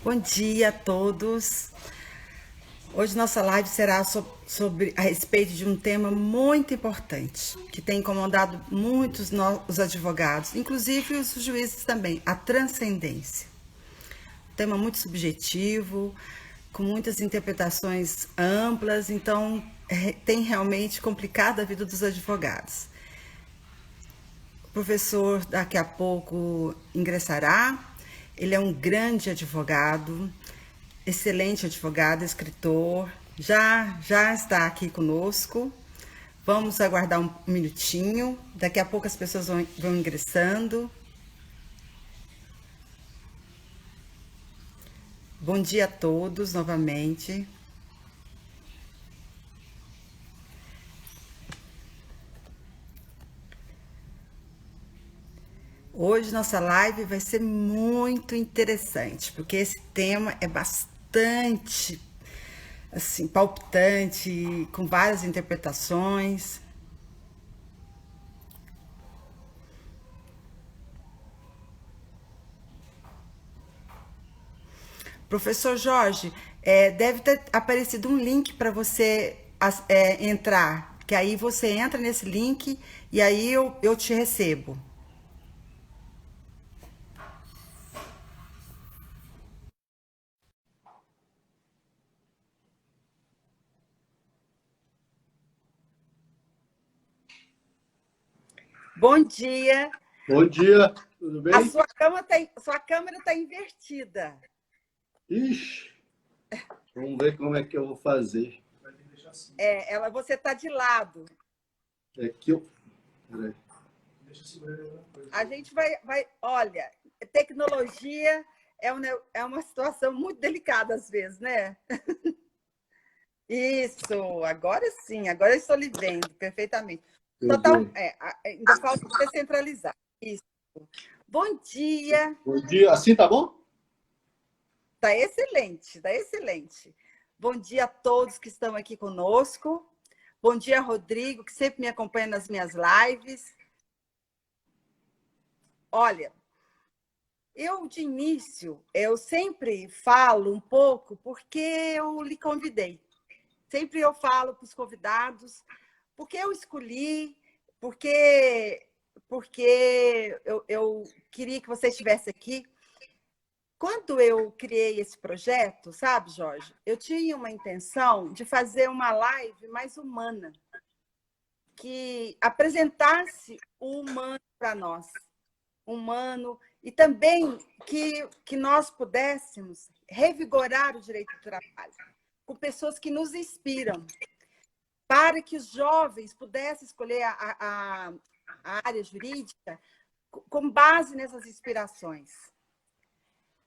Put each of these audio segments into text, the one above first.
Bom dia a todos. Hoje nossa live será sobre a respeito de um tema muito importante, que tem incomodado muitos os advogados, inclusive os juízes também, a transcendência. Um tema muito subjetivo, com muitas interpretações amplas, então tem realmente complicado a vida dos advogados. O professor daqui a pouco ingressará. Ele é um grande advogado, excelente advogado, escritor. Já está aqui conosco. Vamos aguardar um minutinho. Daqui a pouco as pessoas vão ingressando. Bom dia a todos novamente. Hoje nossa live vai ser muito interessante, porque esse tema é bastante assim, palpitante, com várias interpretações. Professor Jorge, deve ter aparecido um link para você entrar, que aí você entra nesse link e aí eu te recebo. Bom dia. Bom dia, tudo A bem? sua câmera tá invertida. Ixi, vamos ver como é que eu vou fazer. Você tá de lado. É que eu. Peraí. A gente olha, tecnologia é uma situação muito delicada às vezes, né? Isso, agora sim, agora eu estou lhe vendo perfeitamente. Total, Peguei. ainda falta você centralizar. Isso. Bom dia. Bom dia, assim tá bom? Tá excelente, tá excelente. Bom dia a todos que estão aqui conosco. Bom dia, Rodrigo, que sempre me acompanha nas minhas lives. Olha, de início, eu sempre falo um pouco porque eu lhe convidei. Sempre eu falo para os convidados porque eu escolhi, porque, porque eu queria que você estivesse aqui. Quando eu criei esse projeto, sabe, Jorge, eu tinha uma intenção de fazer uma live mais humana, que apresentasse o humano para nós, humano, e também que nós pudéssemos revigorar o direito do trabalho, com pessoas que nos inspiram, para que os jovens pudessem escolher a área jurídica com base nessas inspirações.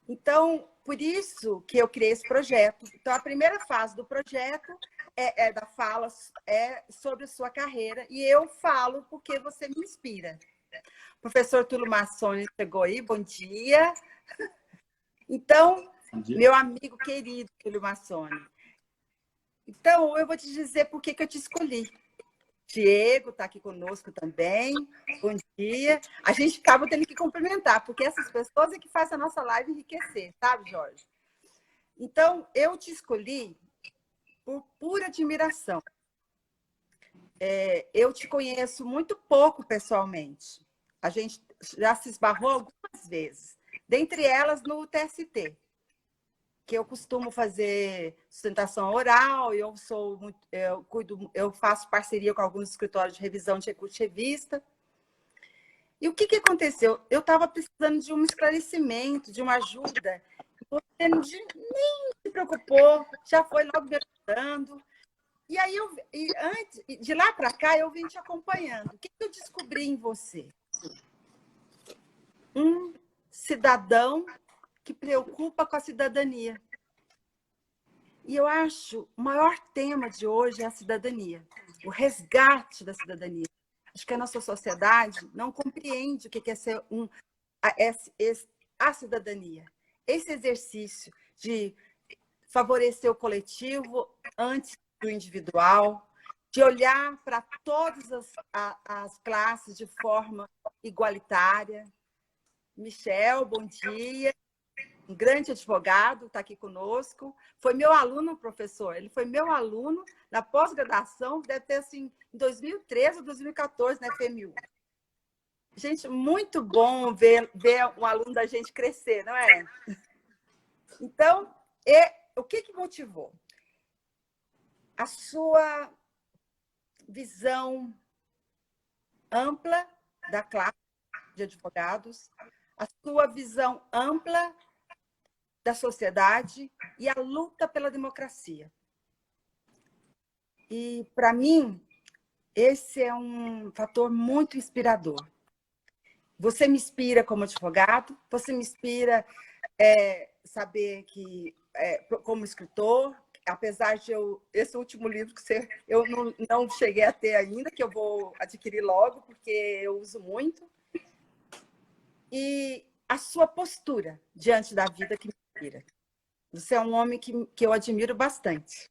Então, por isso que eu criei esse projeto. Então, a primeira fase do projeto da fala é sobre a sua carreira, e eu falo porque você me inspira. O professor Túlio Massoni chegou aí, bom dia. Então, Bom dia. meu amigo querido Túlio Massoni. Então, eu vou te dizer por que eu te escolhi. Diego está aqui conosco também. Bom dia. A gente acaba tendo que cumprimentar, porque essas pessoas é que fazem a nossa live enriquecer, sabe, Jorge? Então, eu te escolhi por pura admiração. Eu te conheço muito pouco pessoalmente. A gente já se esbarrou algumas vezes, dentre elas no TST, que eu costumo fazer sustentação oral, eu faço parceria com alguns escritórios de revisão de recurso de revista. E o que aconteceu? Eu estava precisando de um esclarecimento, de uma ajuda. Você nem se preocupou, já foi logo me ajudando. E aí, antes, de lá para cá, eu vim te acompanhando. O que eu descobri em você? Um cidadão que preocupa com a cidadania. E eu acho o maior tema de hoje é a cidadania, o resgate da cidadania. Acho que a nossa sociedade não compreende o que é ser a cidadania. Esse exercício de favorecer o coletivo antes do individual, de olhar para todas as classes de forma igualitária. Michel, bom dia. um grande advogado, está aqui conosco. Foi meu aluno, professor. Ele foi meu aluno na pós-graduação, deve ter assim, em 2013 ou 2014, na FMU. Gente, muito bom ver um aluno da gente crescer, não é? Então, o que motivou? A sua visão ampla da classe de advogados, a sua visão ampla da sociedade e a luta pela democracia. E, para mim, esse é um fator muito inspirador. Você me inspira como advogado, você me inspira saber que, como escritor, apesar de esse último livro que eu não cheguei a ter ainda, que eu vou adquirir logo, porque eu uso muito, e a sua postura diante da vida que me inspira. Você é um homem que eu admiro bastante.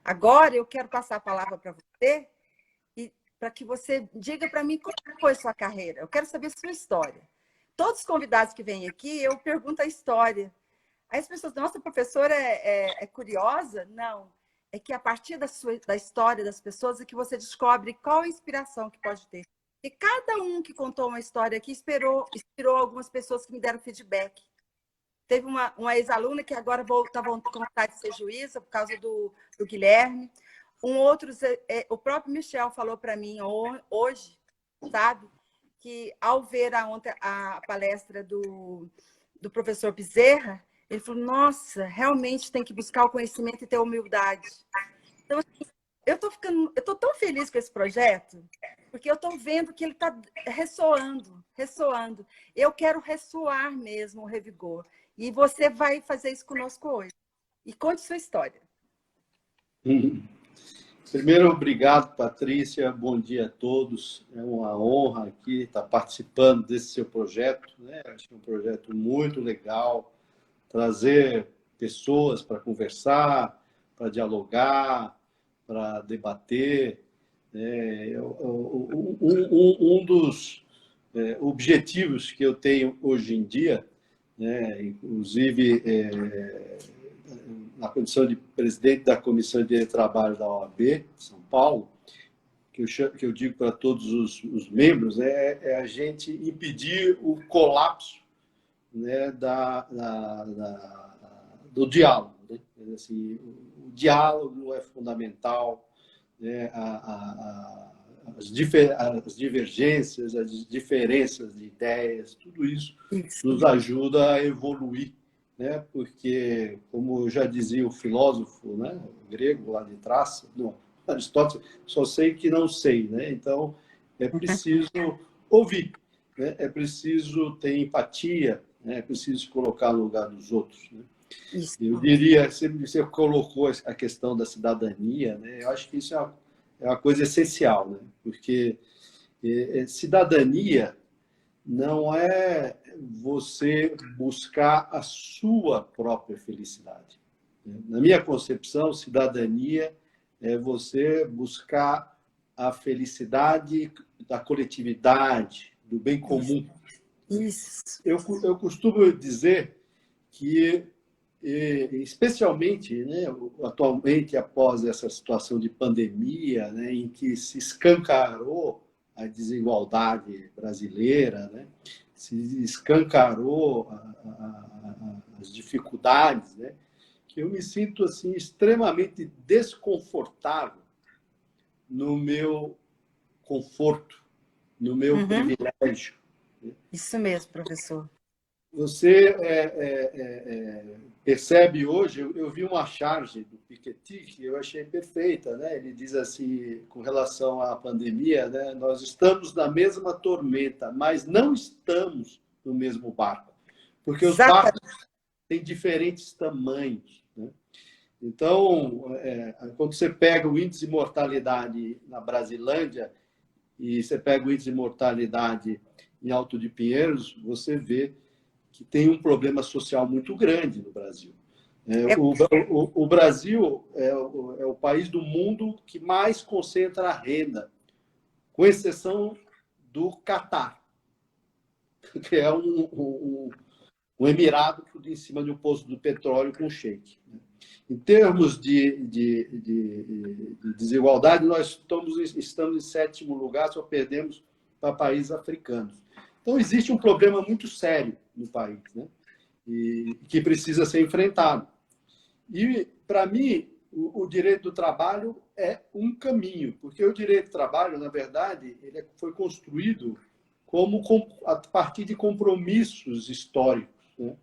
Agora, eu quero passar a palavra para você, para que você diga para mim como foi sua carreira. Eu quero saber a sua história. Todos os convidados que vêm aqui, eu pergunto a história. Aí as pessoas, nossa, a professora é curiosa? Não. É que a partir da história das pessoas é que você descobre qual a inspiração que pode ter. E cada um que contou uma história aqui inspirou algumas pessoas que me deram feedback. Teve uma ex-aluna que agora está com vontade de ser juíza por causa do Guilherme. O próprio Michel falou para mim hoje, sabe, que ao ver a palestra do professor Bezerra, ele falou, nossa, realmente tem que buscar o conhecimento e ter humildade. Então, assim, eu estou tão feliz com esse projeto, porque eu estou vendo que ele está ressoando. Eu quero ressoar mesmo o Revigor. E você vai fazer isso conosco hoje. E conte sua história. Primeiro, obrigado, Patrícia. Bom dia a todos. É uma honra aqui estar participando desse seu projeto, né? Acho que é um projeto muito legal. Trazer pessoas para conversar, para dialogar, para debater. Um dos objetivos que eu tenho hoje em dia, né, inclusive na condição de presidente da Comissão de Trabalho da OAB de São Paulo, que eu digo para todos os membros, é a gente impedir o colapso, né, do diálogo. Né? Assim, o diálogo é fundamental, né? As divergências, as diferenças de ideias, tudo isso nos ajuda a evoluir, né? Porque, como já dizia o filósofo, né, grego lá de trás, não, Aristóteles, só sei que não sei, né? Então, é preciso ouvir, né? É preciso ter empatia, né? É preciso se colocar no lugar dos outros, né? Eu diria, você colocou a questão da cidadania, né? Eu acho que isso é uma coisa essencial, né? Porque cidadania não é você buscar a sua própria felicidade. Na minha concepção, cidadania é você buscar a felicidade da coletividade, do bem comum. Isso. Eu costumo dizer que, especialmente, né, atualmente, após essa situação de pandemia, né, em que se escancarou a desigualdade brasileira, né, se escancarou as dificuldades, né, que eu me sinto assim extremamente desconfortável no meu conforto, no meu privilégio. Isso mesmo, professor. Você percebe hoje, eu vi uma charge do Piketty que eu achei perfeita, né? Ele diz assim, com relação à pandemia, né? Nós estamos na mesma tormenta, mas não estamos no mesmo barco, porque os barcos têm diferentes tamanhos, né? Então, quando você pega o índice de mortalidade na Brasilândia e você pega o índice de mortalidade em Alto de Pinheiros, você vê que tem um problema social muito grande no Brasil. O Brasil é o país do mundo que mais concentra renda, com exceção do Catar, que é um um emirado em cima de um poço do petróleo com shake. Em termos de desigualdade, nós estamos em sétimo lugar, só perdemos para países africanos. Então, existe um problema muito sério no país, né? E que precisa ser enfrentado. E, para mim, o direito do trabalho é um caminho, porque o direito do trabalho, na verdade, ele foi construído a partir de compromissos históricos, né?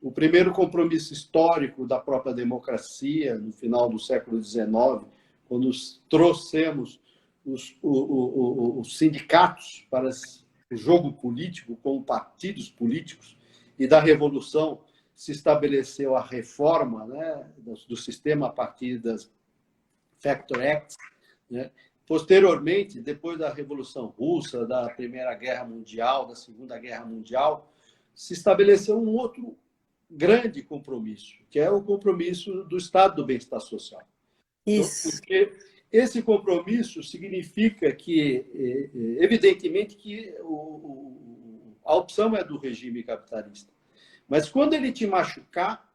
O primeiro compromisso histórico da própria democracia, no final do século XIX, quando trouxemos os sindicatos para o jogo político como partidos políticos, e da Revolução se estabeleceu a reforma, né, do sistema a partir das Factory Acts, né? Posteriormente, depois da Revolução Russa, da Primeira Guerra Mundial, da Segunda Guerra Mundial, se estabeleceu um outro grande compromisso, que é o compromisso do Estado do Bem-Estar Social. Isso. Porque esse compromisso significa que, evidentemente, que a opção é do regime capitalista. Mas quando ele te machucar,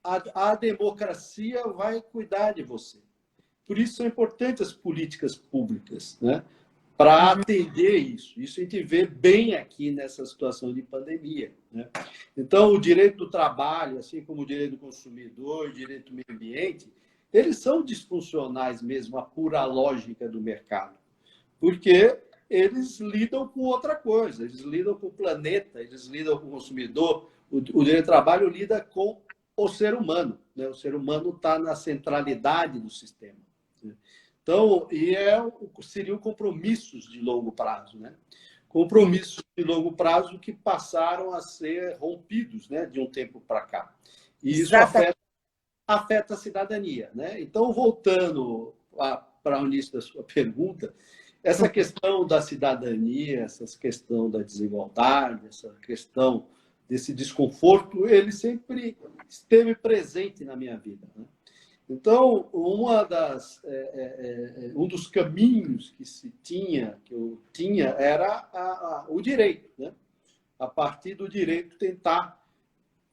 a democracia vai cuidar de você. Por isso são importantes as políticas públicas, né, para atender isso. Isso a gente vê bem aqui nessa situação de pandemia, né? Então, o direito do trabalho, assim como o direito do consumidor, o direito do meio ambiente, eles são disfuncionais mesmo, a pura lógica do mercado. Porque eles lidam com outra coisa, eles lidam com o planeta, eles lidam com o consumidor. O direito do trabalho lida com o ser humano, né? O ser humano está na centralidade do sistema, né? Então, seriam compromissos de longo prazo, né? Compromissos de longo prazo que passaram a ser rompidos, né, de um tempo para cá. E isso afeta a cidadania, né? Então, voltando para o início da sua pergunta, essa questão da cidadania, essa questão da desigualdade, essa questão desse desconforto, ele sempre esteve presente na minha vida, né? Então, um dos caminhos que eu tinha, era o direito, né? A partir do direito, tentar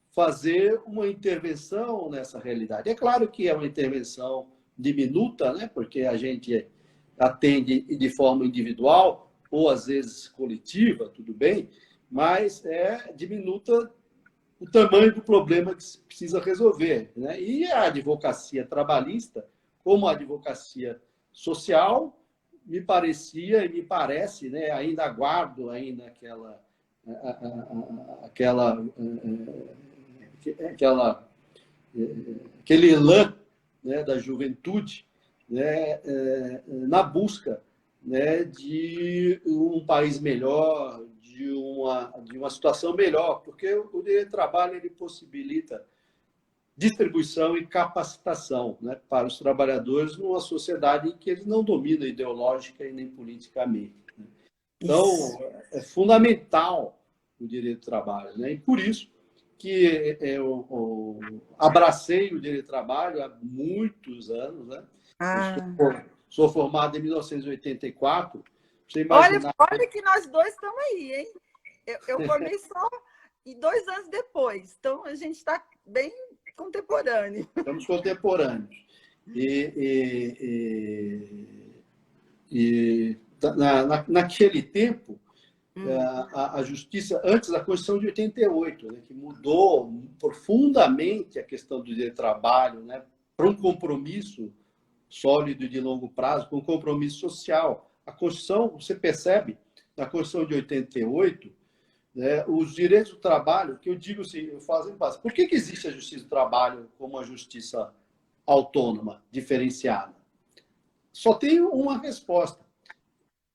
fazer uma intervenção nessa realidade. É claro que é uma intervenção diminuta, né? Porque a gente atende de forma individual ou, às vezes, coletiva, tudo bem, mas é diminuta o tamanho do problema que se precisa resolver, né? E a advocacia trabalhista, como a advocacia social, me parecia e me parece, né? Ainda aguardo aquele elan, né, da juventude, né, na busca, né, de um país melhor, de uma situação melhor, porque o direito do trabalho ele possibilita distribuição e capacitação, né, para os trabalhadores numa sociedade em que eles não dominam ideológica e nem politicamente, né? Então, é fundamental o direito do trabalho, né? E por isso que eu abracei o direito do trabalho há muitos anos, né? Sou formado em 1984. Você imagina... Olha que nós dois estamos aí, hein? Eu formei só 2 anos depois, então a gente está bem contemporâneo. Estamos contemporâneos. Naquele tempo, a justiça, antes da Constituição de 88, né, que mudou profundamente a questão do direito do trabalho, né, para um compromisso sólido de longo prazo, para um compromisso social. A Constituição, você percebe, na Constituição de 88, né, os direitos do trabalho, que eu digo assim, eu faço em paz. Por que existe a justiça do trabalho como uma justiça autônoma, diferenciada? Só tem uma resposta: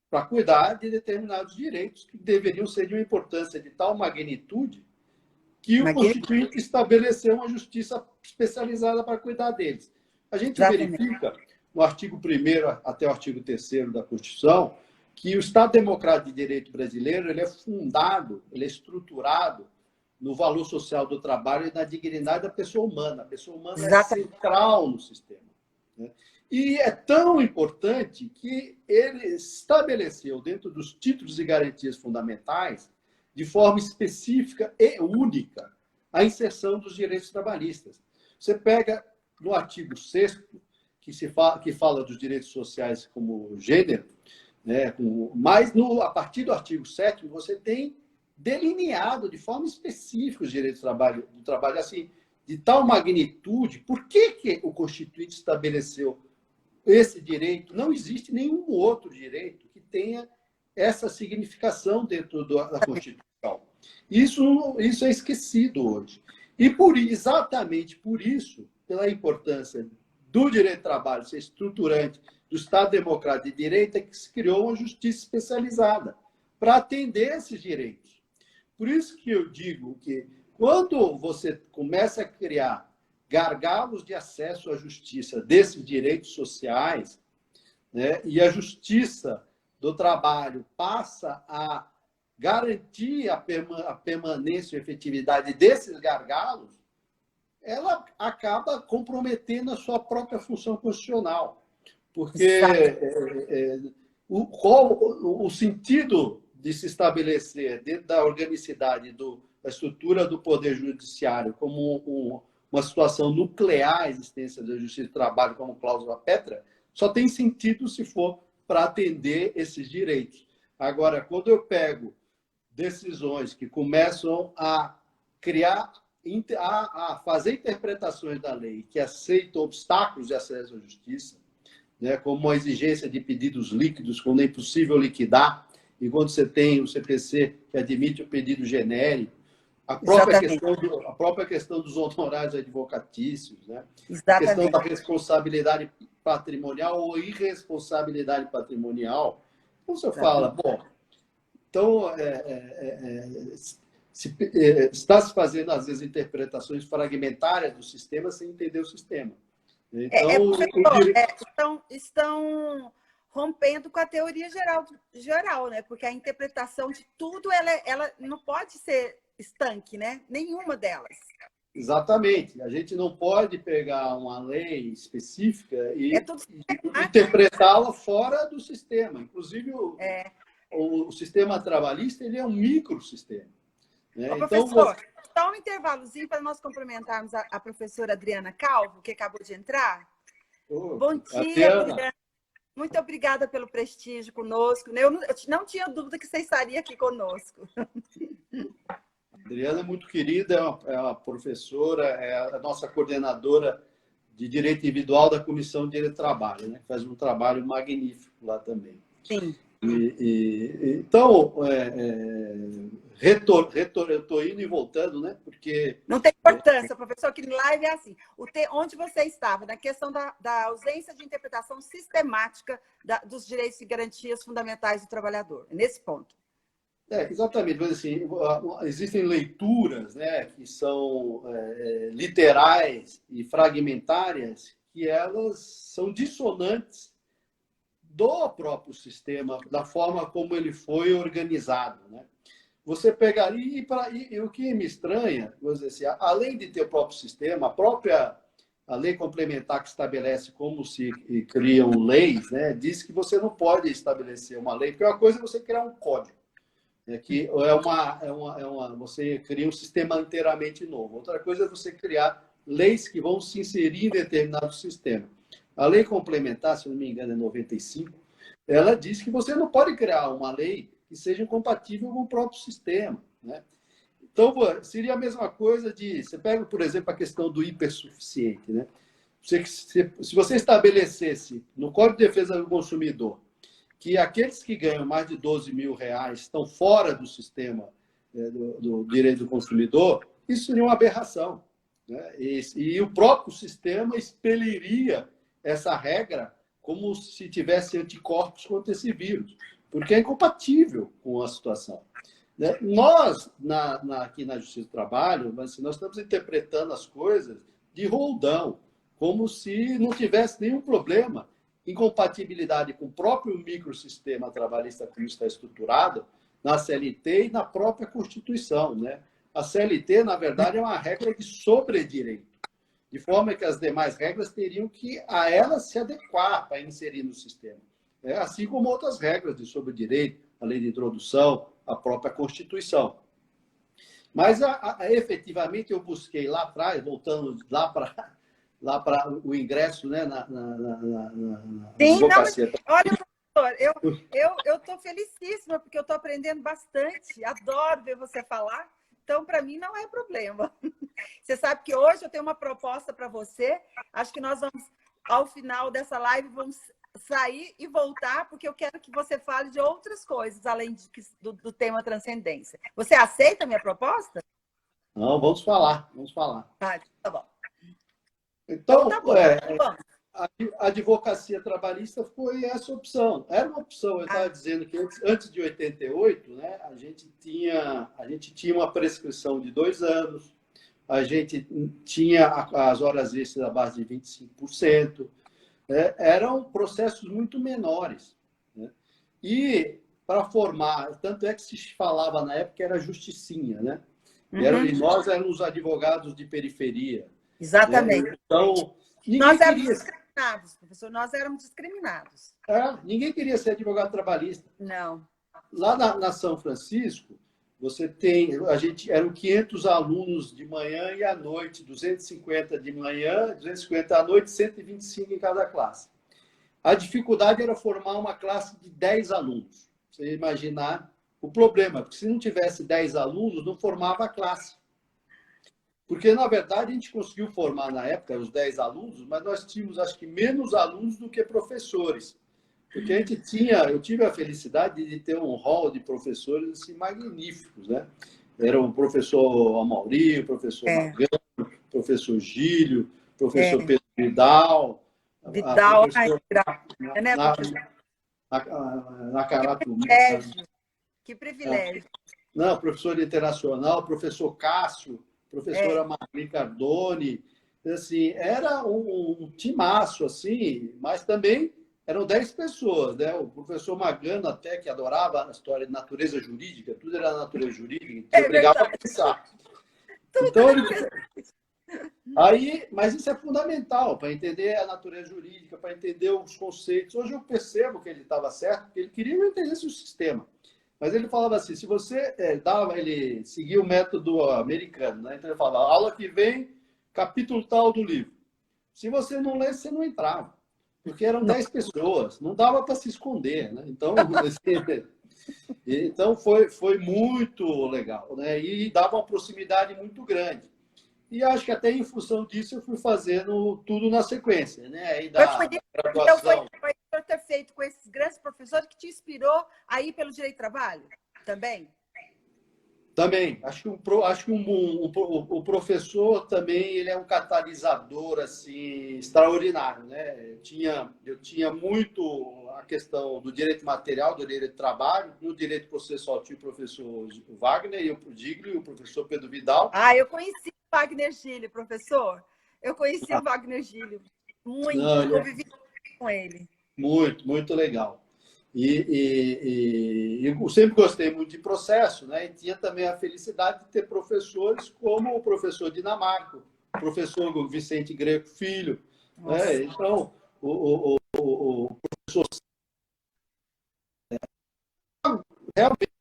para cuidar de determinados direitos que deveriam ser de uma importância de tal magnitude que o Constituinte estabeleceu uma justiça especializada para cuidar deles. A gente verifica no artigo 1º até o artigo 3º da Constituição que o Estado Democrático de Direito brasileiro ele é fundado, ele é estruturado no valor social do trabalho e na dignidade da pessoa humana. A pessoa humana é central no sistema, né? E é tão importante que ele estabeleceu, dentro dos títulos e garantias fundamentais, de forma específica e única, a inserção dos direitos trabalhistas. Você pega no artigo 6º, que fala dos direitos sociais como gênero, né? Mas a partir do artigo 7º, você tem delineado de forma específica os direitos do trabalho, assim, de tal magnitude. Por que o Constituinte estabeleceu esse direito? Não existe nenhum outro direito que tenha essa significação dentro da Constituição. Isso é esquecido hoje. E exatamente por isso, pela importância do direito do trabalho ser estruturante do Estado Democrático de Direito, é que se criou uma justiça especializada para atender esses direitos. Por isso que eu digo que quando você começa a criar gargalos de acesso à justiça desses direitos sociais, né, e a justiça do trabalho passa a garantir a permanência e efetividade desses gargalos, ela acaba comprometendo a sua própria função constitucional. Porque o sentido de se estabelecer dentro da organicidade da estrutura do Poder Judiciário como uma situação nuclear à existência da Justiça do Trabalho como cláusula pétrea, só tem sentido se for para atender esses direitos. Agora, quando eu pego decisões que começam a criar, a fazer interpretações da lei que aceitam obstáculos de acesso à justiça, né, como a exigência de pedidos líquidos, quando é impossível liquidar, e quando você tem o CPC que admite o pedido genérico, a própria questão dos honorários advocatícios, né, a questão da responsabilidade patrimonial ou irresponsabilidade patrimonial. Então, você fala, bom, então, está se fazendo, às vezes, interpretações fragmentárias do sistema sem entender o sistema. Então, estão rompendo com a teoria geral, né? Porque a interpretação de tudo ela não pode ser estanque, né? Nenhuma delas. Exatamente. A gente não pode pegar uma lei específica e interpretá-la fora do sistema. Inclusive, o sistema trabalhista ele é um microsistema. Né? Ô, professor, só um intervalozinho para nós cumprimentarmos a professora Adriana Calvo, que acabou de entrar. Bom dia, Adriana. Muito obrigada pelo prestígio conosco. Eu não tinha dúvida que você estaria aqui conosco. Adriana é muito querida, é uma professora, é a nossa coordenadora de Direito Individual da Comissão de Direito do Trabalho, né? Faz um trabalho magnífico lá também. Sim. Então, eu estou indo e voltando, né? Porque... Não tem importância, professor, que live é assim. Onde você estava, na questão da ausência de interpretação sistemática dos direitos e garantias fundamentais do trabalhador, nesse ponto. Exatamente, mas assim, existem leituras, né, que são literais e fragmentárias, que elas são dissonantes do próprio sistema, da forma como ele foi organizado, né? Você pegaria, e o que me estranha, vamos dizer assim, além de ter o próprio sistema, a lei complementar que estabelece como se criam leis, né, diz que você não pode estabelecer uma lei, porque uma coisa é você criar um código, que você cria um sistema inteiramente novo. Outra coisa é você criar leis que vão se inserir em determinado sistema. A lei complementar, se não me engano, é 95, ela diz que você não pode criar uma lei que seja incompatível com o próprio sistema, né? Então, seria a mesma coisa você pega, por exemplo, a questão do hipersuficiente, né? Se você estabelecesse no Código de Defesa do Consumidor que aqueles que ganham mais de 12 mil reais estão fora do sistema do direito do consumidor, isso seria uma aberração, né? E o próprio sistema expeliria essa regra como se tivesse anticorpos contra esse vírus, porque é incompatível com a situação. Né? Nós, aqui na Justiça do Trabalho, nós estamos interpretando as coisas de roldão, como se não tivesse nenhum problema, incompatibilidade com o próprio microsistema trabalhista como está estruturado, na CLT e na própria Constituição, né? A CLT, na verdade, é uma regra de sobredireito, de forma que as demais regras teriam que a elas se adequar para inserir no sistema. Assim como outras regras de sobredireito, a lei de introdução, a própria Constituição. Mas, efetivamente, eu busquei lá atrás, voltando lá para o ingresso, né, na Sim, não, mas advocacia. olha, professor, eu estou felicíssima, porque eu estou aprendendo bastante, adoro ver você falar, então, para mim, não é problema. Você sabe que hoje eu tenho uma proposta para você, acho que nós vamos, ao final dessa live, vamos sair e voltar, porque eu quero que você fale de outras coisas, além do tema transcendência. Você aceita a minha proposta? Não, vamos falar, vamos falar. Ah, tá bom. Então, Então, tá bom. Vamos. a advocacia trabalhista foi essa opção. Era uma opção. Eu estava dizendo que antes de 88, né, a gente tinha uma prescrição de 2 anos, a gente tinha as horas extras à base de 25%, né, eram processos muito menores. Né? E para formar, tanto é que se falava na época que era justicinha, né? E nós éramos os advogados de periferia. Exatamente. Né? Então, nós éramos discriminados, professor, nós éramos discriminados. Ninguém queria ser advogado trabalhista. Não. Lá na São Francisco, eram 500 alunos de manhã e à noite, 250 de manhã, 250 à noite, 125 em cada classe. A dificuldade era formar uma classe de 10 alunos. Você imaginar o problema, porque se não tivesse 10 alunos, não formava a classe. Porque, na verdade, a gente conseguiu formar, na época, os 10 alunos, mas nós tínhamos, acho que, menos alunos do que professores. Porque eu tive a felicidade de ter um hall de professores assim, magníficos, né? Era o professor Amaury, o professor Magano, o professor Gílio, o professor Pedro Vidal. Vidal, na Caratumã. Que privilégio. Não, professor internacional, professor Cássio, professora Maria Cardone, assim, era um timaço, assim, mas também eram 10 pessoas, né? O professor Magano até, que adorava a história de natureza jurídica, tudo era natureza jurídica, te obrigava a pensar. Então, mas isso é fundamental para entender a natureza jurídica, para entender os conceitos. Hoje eu percebo que ele estava certo, porque ele queria que eu entendesse o sistema. Mas ele falava assim, se você ele seguia o método americano, né? Então ele falava, aula que vem, capítulo tal do livro. Se você não lesse, você não entrava. Porque eram 10 pessoas, não dava para se esconder, né? Então foi muito legal, né? E dava uma proximidade muito grande. E acho que até em função disso eu fui fazendo tudo na sequência, né? Aí então foi ter feito com esses grandes professores que te inspirou a ir pelo direito do trabalho? Também? Também. Acho que o professor também ele é um catalisador assim, extraordinário. Né? Eu tinha muito a questão do direito material, do direito do trabalho, no direito processual tinha o professor Wagner, e o Giglio, e o professor Pedro Vidal. Eu conheci o Wagner Giglio, professor. Eu conheci o Wagner Giglio. Muito, convivi com ele. Muito, muito legal. E eu sempre gostei muito de processo, né? E tinha também a felicidade de ter professores como o professor Dinamarco, o professor Vicente Greco Filho. Né? Então, o professor... Realmente,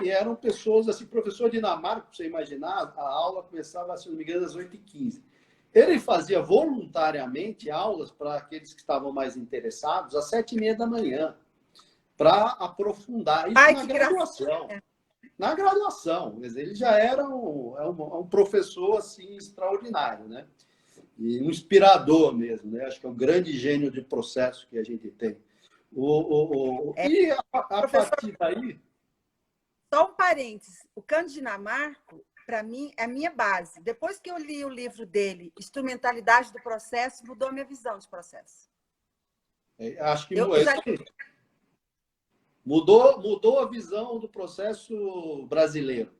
eram pessoas assim, professor Dinamarco, para você imaginar, a aula começava, se não me engano, às 8h15. Ele fazia voluntariamente aulas para aqueles que estavam mais interessados às 7h30 da manhã. Para aprofundar isso na graduação. Na graduação, ele já era um professor assim, extraordinário, né? E um inspirador mesmo, né? Acho que é um grande gênio de processo que a gente tem. E a partir daí... Só um parênteses, o Cândido Dinamarco, para mim, é a minha base. Depois que eu li o livro dele, Instrumentalidade do Processo, mudou a minha visão de processo. Acho que mudou a visão do processo brasileiro,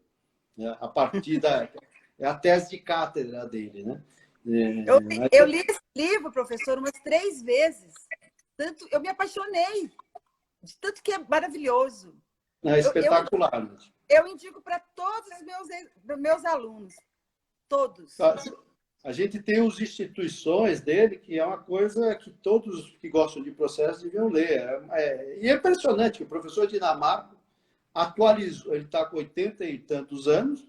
né? A partir é a tese de cátedra dele, né? Eu li esse livro, professor, umas 3 vezes. Eu me apaixonei, de tanto que é maravilhoso. É espetacular. Eu indico para todos os meus alunos, todos. A gente tem as instituições dele, que é uma coisa que todos que gostam de processo deviam ler. E é impressionante que o professor Dinamarco atualizou, ele está com 80 e tantos anos,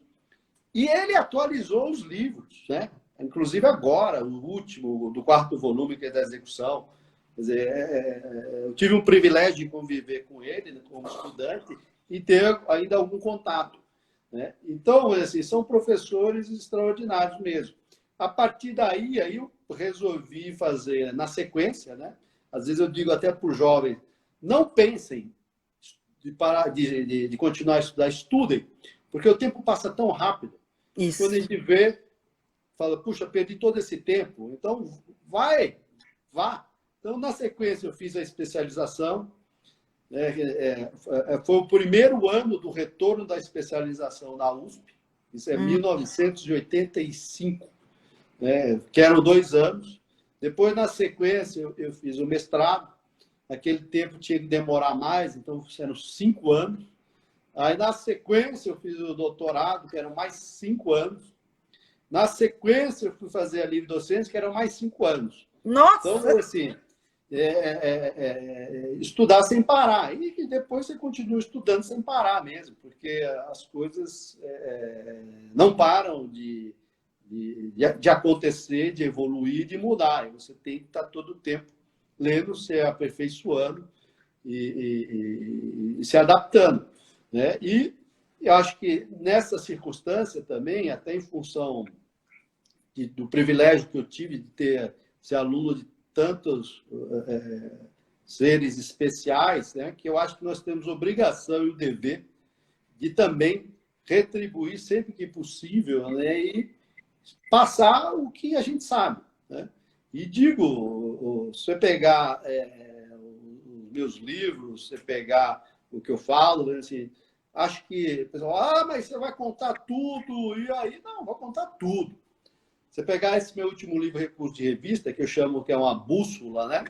E ele atualizou os livros, né? Inclusive agora, o último, do 4º volume, que é da execução. Quer dizer, eu tive o privilégio de conviver com ele, né, como estudante, e ter ainda algum contato, né? Então, assim, são professores extraordinários mesmo. A partir daí, aí eu resolvi fazer na sequência, né? Às vezes eu digo até para os jovens, não pensem de continuar a estudar, estudem, porque o tempo passa tão rápido. Isso. Quando a gente vê, fala, puxa, perdi todo esse tempo. Então, vá. Então, na sequência, eu fiz a especialização. Foi o primeiro ano do retorno da especialização na USP. Isso é 1985, né? Que eram 2 anos. Depois, na sequência, eu fiz o mestrado. Naquele tempo tinha que demorar mais, então eram 5 anos. Aí, na sequência, eu fiz o doutorado, que eram mais 5 anos. Na sequência, eu fui fazer a livre docência, que eram mais 5 anos. Nossa! Então, assim, estudar sem parar. E depois você continua estudando sem parar mesmo, porque as coisas não param de acontecer, de evoluir, de mudar. E você tem que estar todo o tempo lendo, se aperfeiçoando e se adaptando, né? E eu acho que nessa circunstância também, até em função do privilégio que eu tive de ser aluno de tantos seres especiais, né, que eu acho que nós temos obrigação e o dever de também retribuir sempre que possível, né, e passar o que a gente sabe, né? E digo, se você pegar os meus livros, você pegar o que eu falo, assim, acho que o pessoal, mas você vai contar tudo, e aí, não, vou contar tudo. Você pegar esse meu último livro, Recurso de Revista, que eu chamo que é uma bússola, né?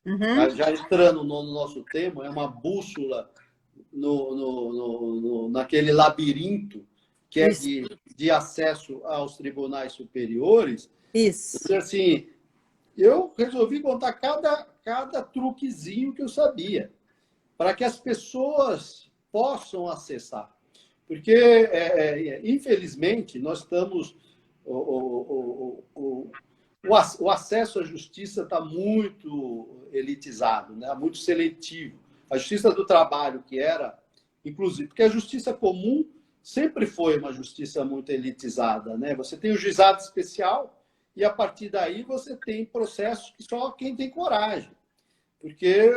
Mas já entrando no nosso tema, é uma bússola naquele labirinto que é de acesso aos tribunais superiores. Isso. Então, assim, eu resolvi contar cada truquezinho que eu sabia, para que as pessoas possam acessar. Porque, infelizmente, nós estamos... O acesso à justiça está muito elitizado, né? Muito seletivo. A justiça do trabalho, que era, inclusive, porque a justiça comum sempre foi uma justiça muito elitizada, né? Você tem o juizado especial e, a partir daí, você tem processos que só quem tem coragem. Porque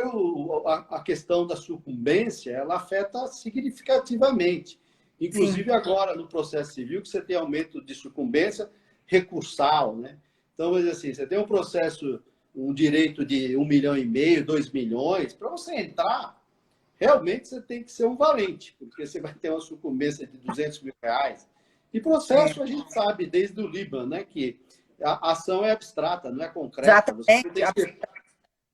a questão da sucumbência, ela afeta significativamente. Inclusive, sim, agora, no processo civil, que você tem aumento de sucumbência recursal, né? Então, assim, você tem um processo, um direito de 1,5 milhão, 2 milhões, para você entrar, realmente você tem que ser um valente, porque você vai ter uma sucumbência de 200 mil reais. E processo, a gente sabe, desde o Líbano, né, que a ação é abstrata, não é concreta.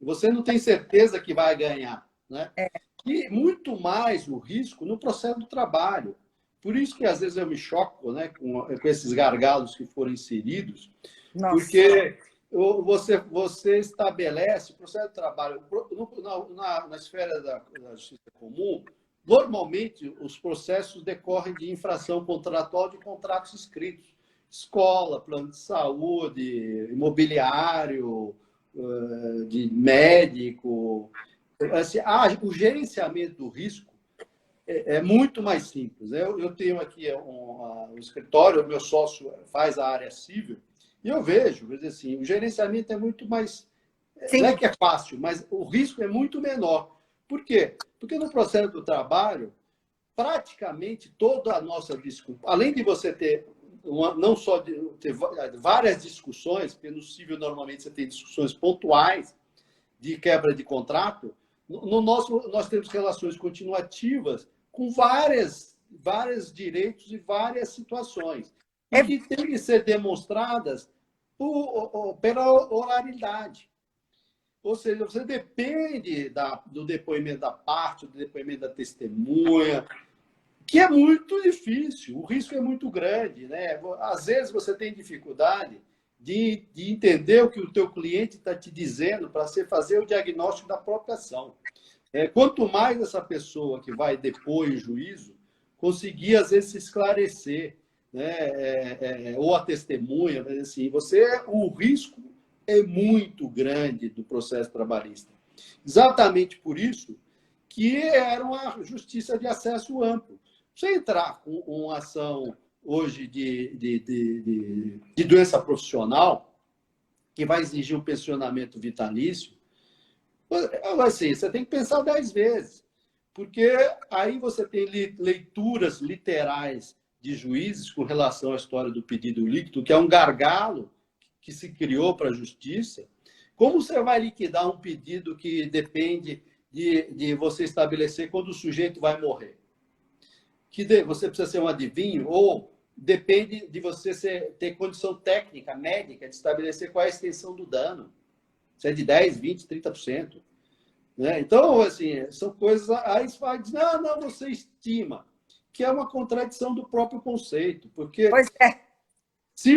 Você não tem certeza que vai ganhar, né? E muito mais o risco no processo do trabalho. Por isso que, às vezes, eu me choco, né, com esses gargalos que foram inseridos, nossa, porque você estabelece o processo de trabalho na esfera da justiça comum. Normalmente, os processos decorrem de infração contratual de contratos escritos. Escola, plano de saúde, imobiliário, de médico. Assim, o gerenciamento do risco é muito mais simples. Eu tenho aqui um escritório, o meu sócio faz a área civil, e eu vejo, assim, o gerenciamento é muito mais... Sim. Não é que é fácil, mas o risco é muito menor. Por quê? Porque no processo do trabalho, praticamente toda a nossa discussão, além de você ter não só ter várias discussões, porque no civil normalmente você tem discussões pontuais de quebra de contrato, nós temos relações continuativas com vários direitos e várias situações, e que têm que ser demonstradas pela oralidade. Ou seja, você depende do depoimento da parte, do depoimento da testemunha, que é muito difícil, o risco é muito grande, né? Às vezes você tem dificuldade de entender o que o teu cliente está te dizendo para você fazer o diagnóstico da própria ação. Quanto mais essa pessoa que vai depor em juízo conseguir, às vezes, se esclarecer, né, ou a testemunha, mas assim, o risco é muito grande do processo trabalhista. Exatamente por isso que era uma justiça de acesso amplo. Você entrar com uma ação hoje de doença profissional, que vai exigir um pensionamento vitalício, assim, você tem que pensar 10 vezes, porque aí você tem leituras literais de juízes com relação à história do pedido líquido, que é um gargalo que se criou para a justiça. Como você vai liquidar um pedido que depende de você estabelecer quando o sujeito vai morrer? Você precisa ser um adivinho, ou depende de você ter condição técnica, médica, de estabelecer qual é a extensão do dano. Se é de 10%, 20%, 30%. Né? Então, assim, são coisas... Aí você vai dizer, não, você estima, que é uma contradição do próprio conceito, porque... Pois é. Se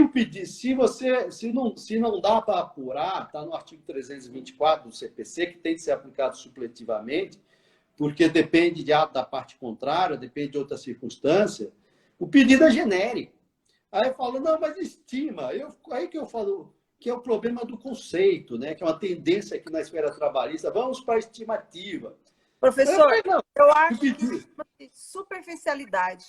não dá para apurar, está no artigo 324 do CPC, que tem de ser aplicado supletivamente, porque depende da parte contrária, depende de outra circunstância, o pedido é genérico. Aí eu falo, não, mas estima. Aí que eu falo que é o problema do conceito, né? Que é uma tendência aqui na esfera trabalhista. Vamos para a estimativa. Professor, eu acho que é superficialidade.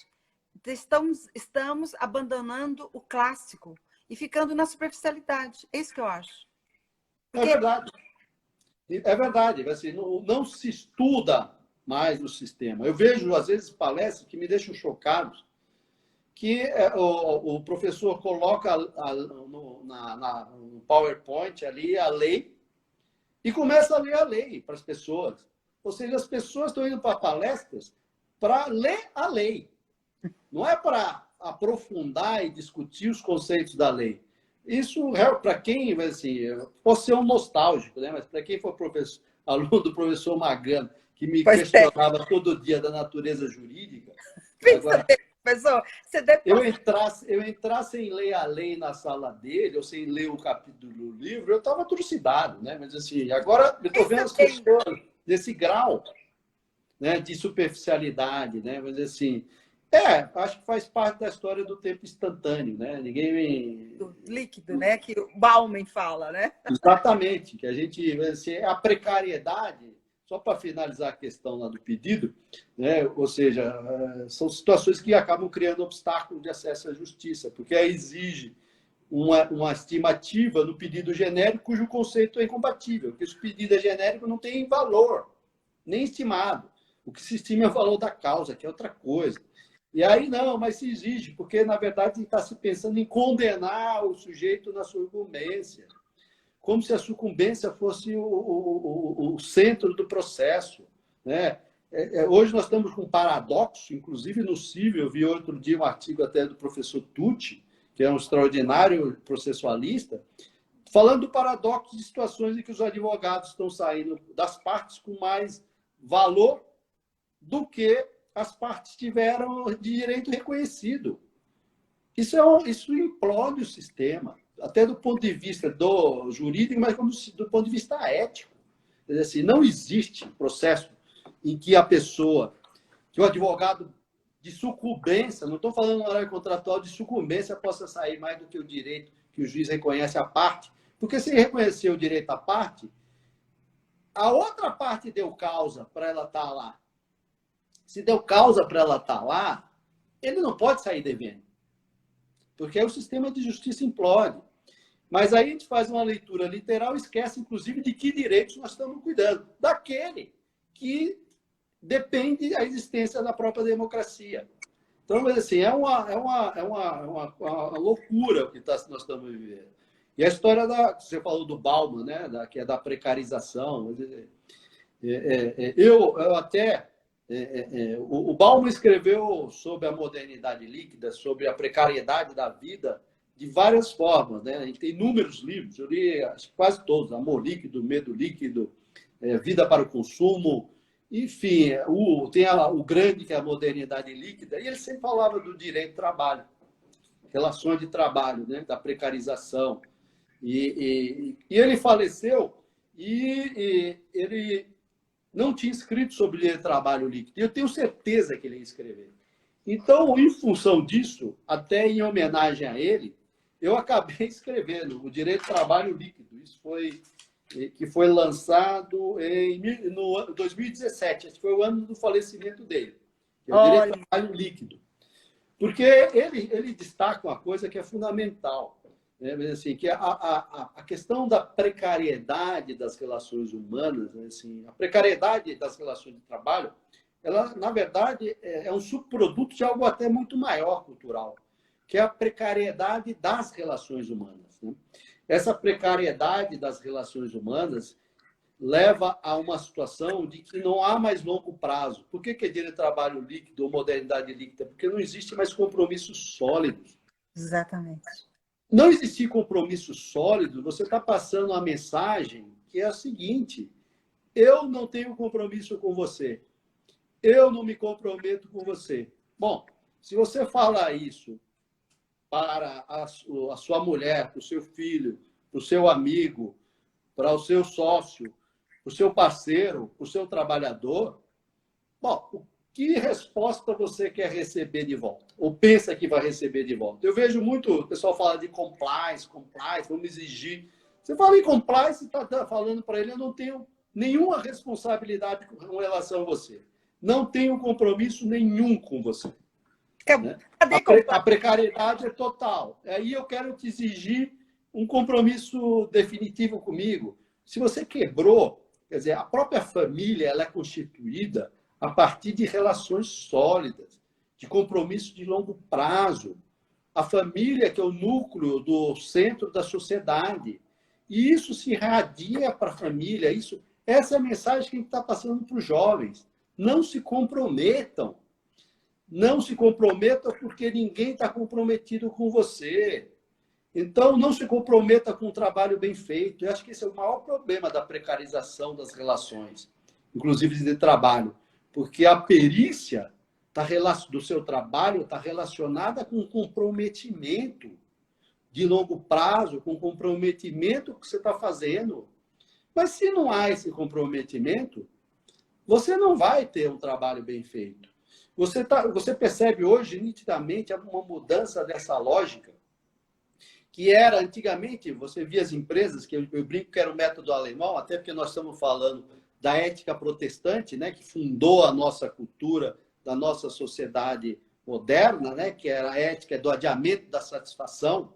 Estamos abandonando o clássico e ficando na superficialidade. É isso que eu acho. Porque... É verdade. É verdade. Assim, não se estuda mais o sistema. Eu vejo, às vezes, palestras que me deixam chocados, que o professor coloca no PowerPoint ali a lei e começa a ler a lei para as pessoas. Ou seja, as pessoas estão indo para palestras para ler a lei. Não é para aprofundar e discutir os conceitos da lei. Isso, para quem, assim, posso ser um nostálgico, né? Mas para quem for aluno do professor Magano, que me questionava todo dia da natureza jurídica, agora, professor, você deve... eu entrasse sem ler a lei na sala dele, ou sem ler o capítulo do livro, eu estava trucidado, né? Mas assim, agora eu estou vendo as pessoas desse grau, né, de superficialidade, né? Mas assim, acho que faz parte da história do tempo instantâneo, né? Do líquido, né? Que o Bauman fala, né? Exatamente, que a gente, assim, a precariedade, só para finalizar a questão lá do pedido, né? Ou seja, são situações que acabam criando obstáculos de acesso à justiça, porque aí exige uma estimativa no pedido genérico cujo conceito é incompatível, porque se o pedido é genérico não tem valor, nem estimado. O que se estima é o valor da causa, que é outra coisa. E aí não, mas se exige, porque na verdade está se pensando em condenar o sujeito na sucumbência, como se a sucumbência fosse o centro do processo, né? Hoje nós estamos com um paradoxo, inclusive no Cível, eu vi outro dia um artigo até do professor Tucci, que é um extraordinário processualista, falando do paradoxo de situações em que os advogados estão saindo das partes com mais valor do que as partes tiveram de direito reconhecido. Isso implode o sistema, até do ponto de vista do jurídico, mas do ponto de vista ético. Quer dizer, assim, não existe processo em que que o advogado de sucumbência, não estou falando na área contratual, de sucumbência possa sair mais do que o direito que o juiz reconhece à parte, porque se ele reconhecer o direito à parte, a outra parte deu causa para ela estar lá. Se deu causa para ela estar lá, ele não pode sair devendo. Porque aí o sistema de justiça implode. Mas aí a gente faz uma leitura literal e esquece, inclusive, de que direitos nós estamos cuidando. Daquele que depende da existência da própria democracia. Então, mas assim, é uma loucura o que nós estamos vivendo. E a história você falou do Bauman, né? Que é da precarização. Eu até... o Bauman escreveu sobre a modernidade líquida, sobre a precariedade da vida, de várias formas, né? A gente tem inúmeros livros, eu li quase todos, Amor Líquido, Medo Líquido, Vida para o Consumo, enfim, tem o grande, que é a modernidade líquida, e ele sempre falava do direito do trabalho, relações de trabalho, né? Da precarização. E ele faleceu e ele não tinha escrito sobre o trabalho líquido. E eu tenho certeza que ele ia escrever. Então, em função disso, até em homenagem a ele, eu acabei escrevendo o Direito do Trabalho Líquido. Isso foi lançado no 2017, esse foi o ano do falecimento dele, que é o Direito do Trabalho Líquido. Porque ele destaca uma coisa que é fundamental, né? Assim, que a questão da precariedade das relações humanas, né? Assim, a precariedade das relações de trabalho, ela, na verdade, é um subproduto de algo até muito maior cultural, que é a precariedade das relações humanas, né? Essa precariedade das relações humanas leva a uma situação de que não há mais longo prazo. Por que é direito de trabalho líquido ou modernidade líquida? Porque não existe mais compromissos sólidos. Exatamente. Não existir compromisso sólido, você está passando uma mensagem que é a seguinte: eu não tenho compromisso com você, eu não me comprometo com você. Bom, se você fala isso para a sua mulher, para o seu filho, para o seu amigo, para o seu sócio, para o seu parceiro, para o seu trabalhador, bom, que resposta você quer receber de volta? Ou pensa que vai receber de volta? Eu vejo muito o pessoal falar de compliance, vamos exigir. Você fala em compliance, está falando para ele: eu não tenho nenhuma responsabilidade com relação a você. Não tenho compromisso nenhum com você. Né? A precariedade é total. Aí eu quero te exigir um compromisso definitivo comigo. Se você quebrou, quer dizer, a própria família ela é constituída a partir de relações sólidas, de compromisso de longo prazo. A família que é o núcleo do centro da sociedade. E isso se irradia para a família. Essa é a mensagem que a gente está passando para os jovens. Não se comprometam. Não se comprometa porque ninguém está comprometido com você. Então, não se comprometa com um trabalho bem feito. Eu acho que esse é o maior problema da precarização das relações, inclusive de trabalho, porque a perícia do seu trabalho está relacionada com comprometimento de longo prazo, com comprometimento que você está fazendo. Mas se não há esse comprometimento, você não vai ter um trabalho bem feito. Você percebe hoje, nitidamente, uma mudança dessa lógica, que era, antigamente, você via as empresas, que eu brinco que era o método alemão, até porque nós estamos falando da ética protestante, né, que fundou a nossa cultura, da nossa sociedade moderna, né, que era a ética do adiamento da satisfação,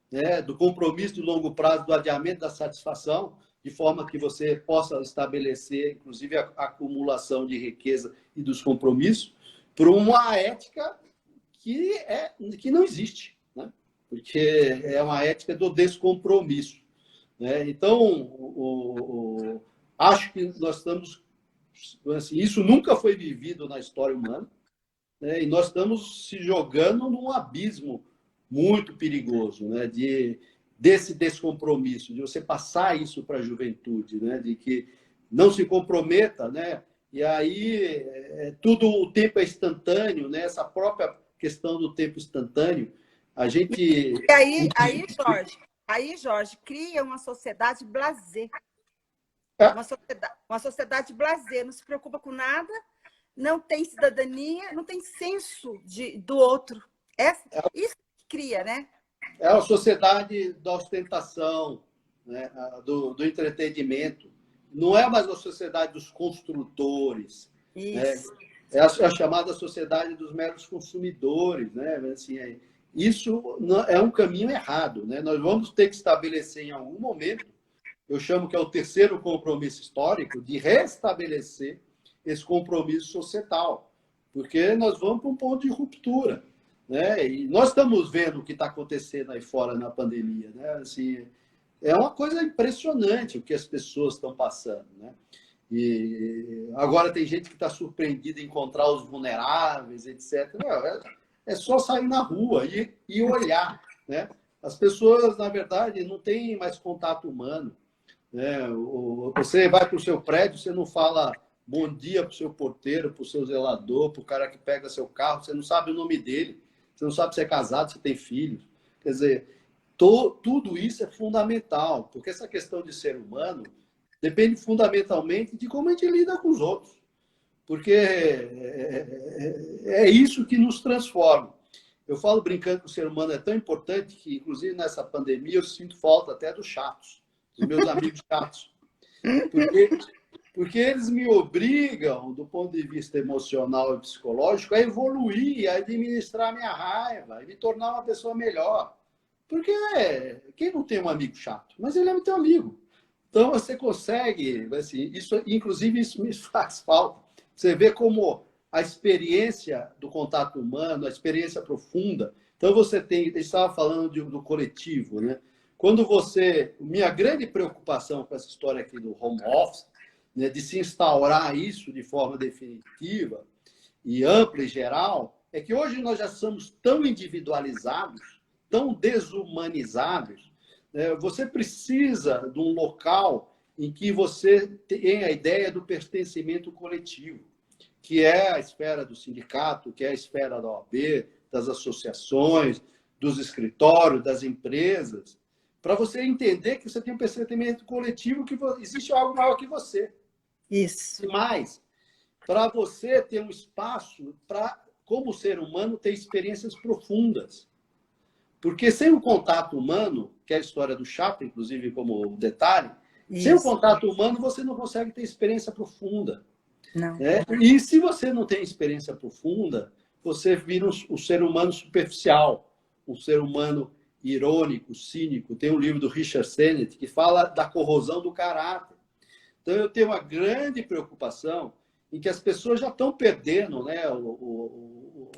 né, do compromisso de longo prazo, do adiamento da satisfação, de forma que você possa estabelecer, inclusive, a acumulação de riqueza e dos compromissos, por uma ética que não existe, né? Porque é uma ética do descompromisso, né? Então, acho que nós estamos... Assim, isso nunca foi vivido na história humana, né? E nós estamos se jogando num abismo muito perigoso, né? Desse descompromisso, de você passar isso para a juventude, né? De que não se comprometa, né? E aí tudo o tempo é instantâneo, né? Essa própria questão do tempo instantâneo, a gente... E aí, Jorge, cria uma sociedade blasé. Uma sociedade blasé, não se preocupa com nada, não tem cidadania, não tem senso do outro. Isso cria, né? É a sociedade da ostentação, né? Do entretenimento. Não é mais a sociedade dos construtores. Isso. Né? É a chamada sociedade dos meros consumidores. Né? Assim, isso é um caminho errado. Né? Nós vamos ter que estabelecer em algum momento, eu chamo que é o terceiro compromisso histórico, de restabelecer esse compromisso societal. Porque nós vamos para um ponto de ruptura. Né? E nós estamos vendo o que está acontecendo aí fora na pandemia. Né? Assim, é uma coisa impressionante o que as pessoas estão passando. Né? E agora tem gente que está surpreendida em encontrar os vulneráveis, etc. Não, é só sair na rua e olhar. Né? As pessoas, na verdade, não têm mais contato humano. Né? Você vai para o seu prédio, você não fala bom dia para o seu porteiro, para o seu zelador, para o cara que pega seu carro, você não sabe o nome dele. Você não sabe se é casado, se tem filhos. Quer dizer, tudo isso é fundamental, porque essa questão de ser humano depende fundamentalmente de como a gente lida com os outros. porque é isso que nos transforma. Eu falo brincando que o ser humano é tão importante que, inclusive, nessa pandemia, eu sinto falta até dos chatos, dos meus amigos chatos. Porque eles me obrigam, do ponto de vista emocional e psicológico, a evoluir, a administrar a minha raiva, e me tornar uma pessoa melhor. Porque quem não tem um amigo chato? Mas ele é teu amigo. Então, você consegue, assim, inclusive, isso me faz falta. Você vê como a experiência do contato humano, a experiência profunda. Então, você tem, eu estava falando do coletivo, né? Quando minha grande preocupação com essa história aqui do home office, né, de se instaurar isso de forma definitiva e ampla e geral, é que hoje nós já somos tão individualizados, tão desumanizados, né? Você precisa de um local em que você tenha a ideia do pertencimento coletivo, que é a esfera do sindicato, que é a esfera da OAB, das associações, dos escritórios, das empresas, para você entender que você tem um pertencimento coletivo, que existe algo maior que você. Isso. E mais, para você ter um espaço para, como ser humano, ter experiências profundas. Porque sem o contato humano, que é a história do chato, inclusive como detalhe, sem o contato humano você não consegue ter experiência profunda. Não. Né? E se você não tem experiência profunda, você vira um ser humano superficial, um ser humano irônico, cínico. Tem um livro do Richard Sennett que fala da corrosão do caráter. Então, eu tenho uma grande preocupação em que as pessoas já estão perdendo, né, o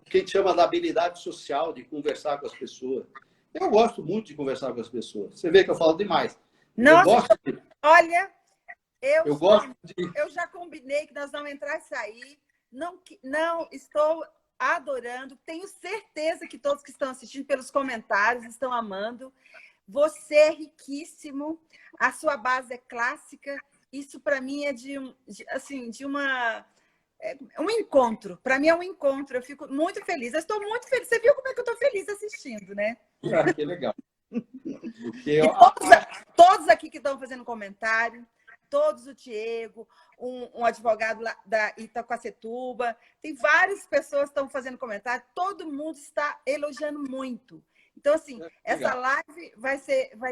que a gente chama da habilidade social de conversar com as pessoas. Eu gosto muito de conversar com as pessoas. Você vê que eu falo demais. Nossa, olha, eu já combinei que nós vamos entrar e sair. Não estou adorando. Tenho certeza que todos que estão assistindo pelos comentários estão amando. Você é riquíssimo. A sua base é clássica. Isso, para mim, é um encontro. Para mim, é um encontro. Eu fico muito feliz. Eu estou muito feliz. Você viu como é que eu estou feliz assistindo, né? Ah, que legal. Porque todos aqui que estão fazendo comentário, todos o Diego, um advogado lá da Itacoacetuba, tem várias pessoas que estão fazendo comentário, todo mundo está elogiando muito. Então, assim, essa live vai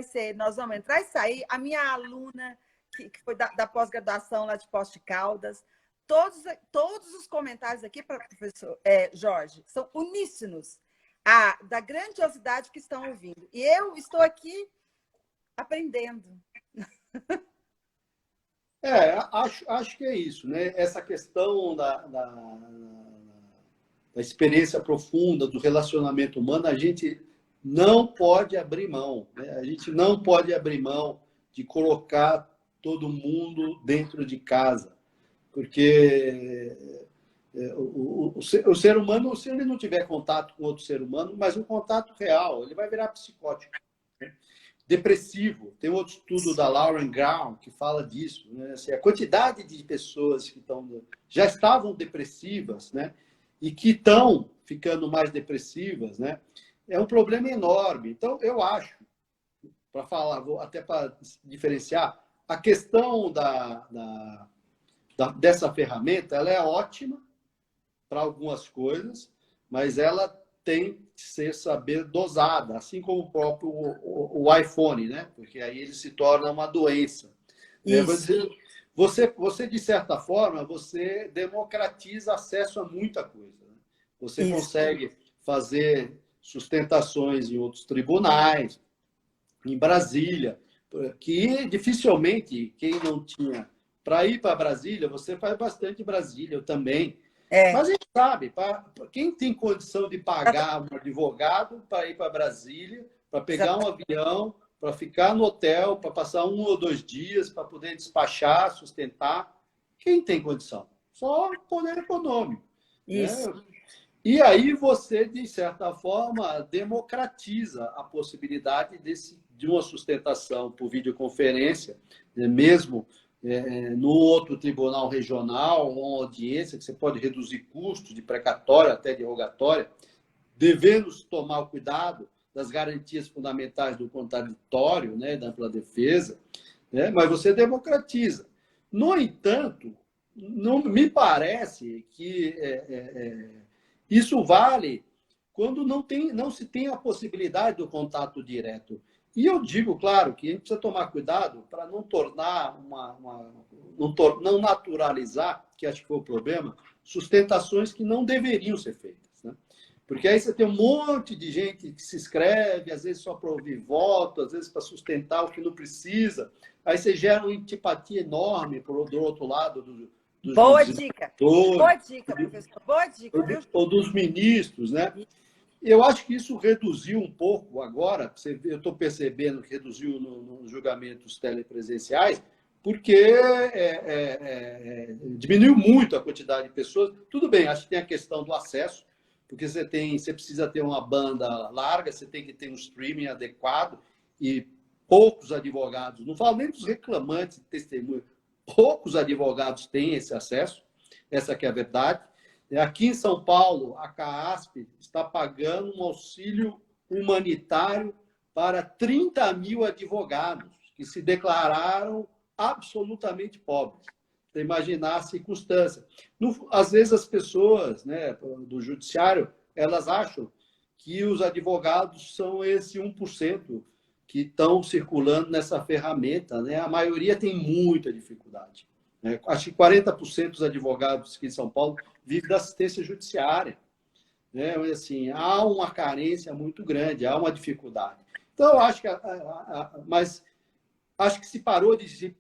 ser, nós vamos entrar e sair. A minha aluna, que foi da pós-graduação lá de Poços de Caldas, todos os comentários aqui, para o professor Jorge, são uníssonos da grandiosidade que estão ouvindo. E eu estou aqui aprendendo. Acho que é isso, né? Essa questão da experiência profunda, do relacionamento humano, a gente não pode abrir mão, né? A gente não pode abrir mão de colocar todo mundo dentro de casa, porque o ser humano, se ele não tiver contato com outro ser humano, mas um contato real, ele vai virar psicótico, né? Depressivo. Tem outro estudo da Lauren Graham que fala disso, né? Assim, a quantidade de pessoas que já estavam depressivas, né? E que estão ficando mais depressivas, né? É um problema enorme. Então, eu acho, para falar, até para diferenciar, a questão dessa ferramenta, ela é ótima para algumas coisas, mas ela tem que saber dosada, assim como o próprio o iPhone, né? Porque aí ele se torna uma doença. Você, de certa forma, você democratiza acesso a muita coisa. Né? Você consegue fazer sustentações em outros tribunais, em Brasília, que dificilmente quem não tinha... Para ir para Brasília, você faz bastante Brasília, eu também. Mas a gente sabe, quem tem condição de pagar um advogado para ir para Brasília, para pegar um avião, para ficar no hotel, para passar 1 ou 2 dias, para poder despachar, sustentar, quem tem condição? Só o poder econômico. Isso. Né? E aí você, de certa forma, democratiza a possibilidade de uma sustentação por videoconferência, mesmo no outro tribunal regional, uma audiência, que você pode reduzir custos de precatória até de rogatória, devemos tomar o cuidado das garantias fundamentais do contraditório, né, da ampla defesa, né, mas você democratiza. No entanto, não me parece que isso vale quando não se tem a possibilidade do contato direto. E eu digo, claro, que a gente precisa tomar cuidado para não tornar não naturalizar, que acho que foi o problema, sustentações que não deveriam ser feitas, né? Porque aí você tem um monte de gente que se inscreve, às vezes só para ouvir voto, às vezes para sustentar o que não precisa. Aí você gera uma antipatia enorme do outro lado dos Boa dica, professor. Boa dica, viu? Ou dos ministros, né? Eu acho que isso reduziu um pouco agora, eu estou percebendo que reduziu nos julgamentos telepresenciais, porque diminuiu muito a quantidade de pessoas. Tudo bem, acho que tem a questão do acesso, porque você precisa ter uma banda larga, você tem que ter um streaming adequado, e poucos advogados, não falo nem dos reclamantes de testemunho, poucos advogados têm esse acesso, essa que é a verdade. Aqui em São Paulo, a CAASP está pagando um auxílio humanitário para 30 mil advogados que se declararam absolutamente pobres. Você imaginar a circunstância. Às vezes as pessoas, né, do judiciário, elas acham que os advogados são esse 1% que estão circulando nessa ferramenta, né? A maioria tem muita dificuldade. Acho que 40% dos advogados aqui em São Paulo vivem da assistência judiciária. Né? Assim, há uma carência muito grande, há uma dificuldade. Então, eu acho que... Mas acho que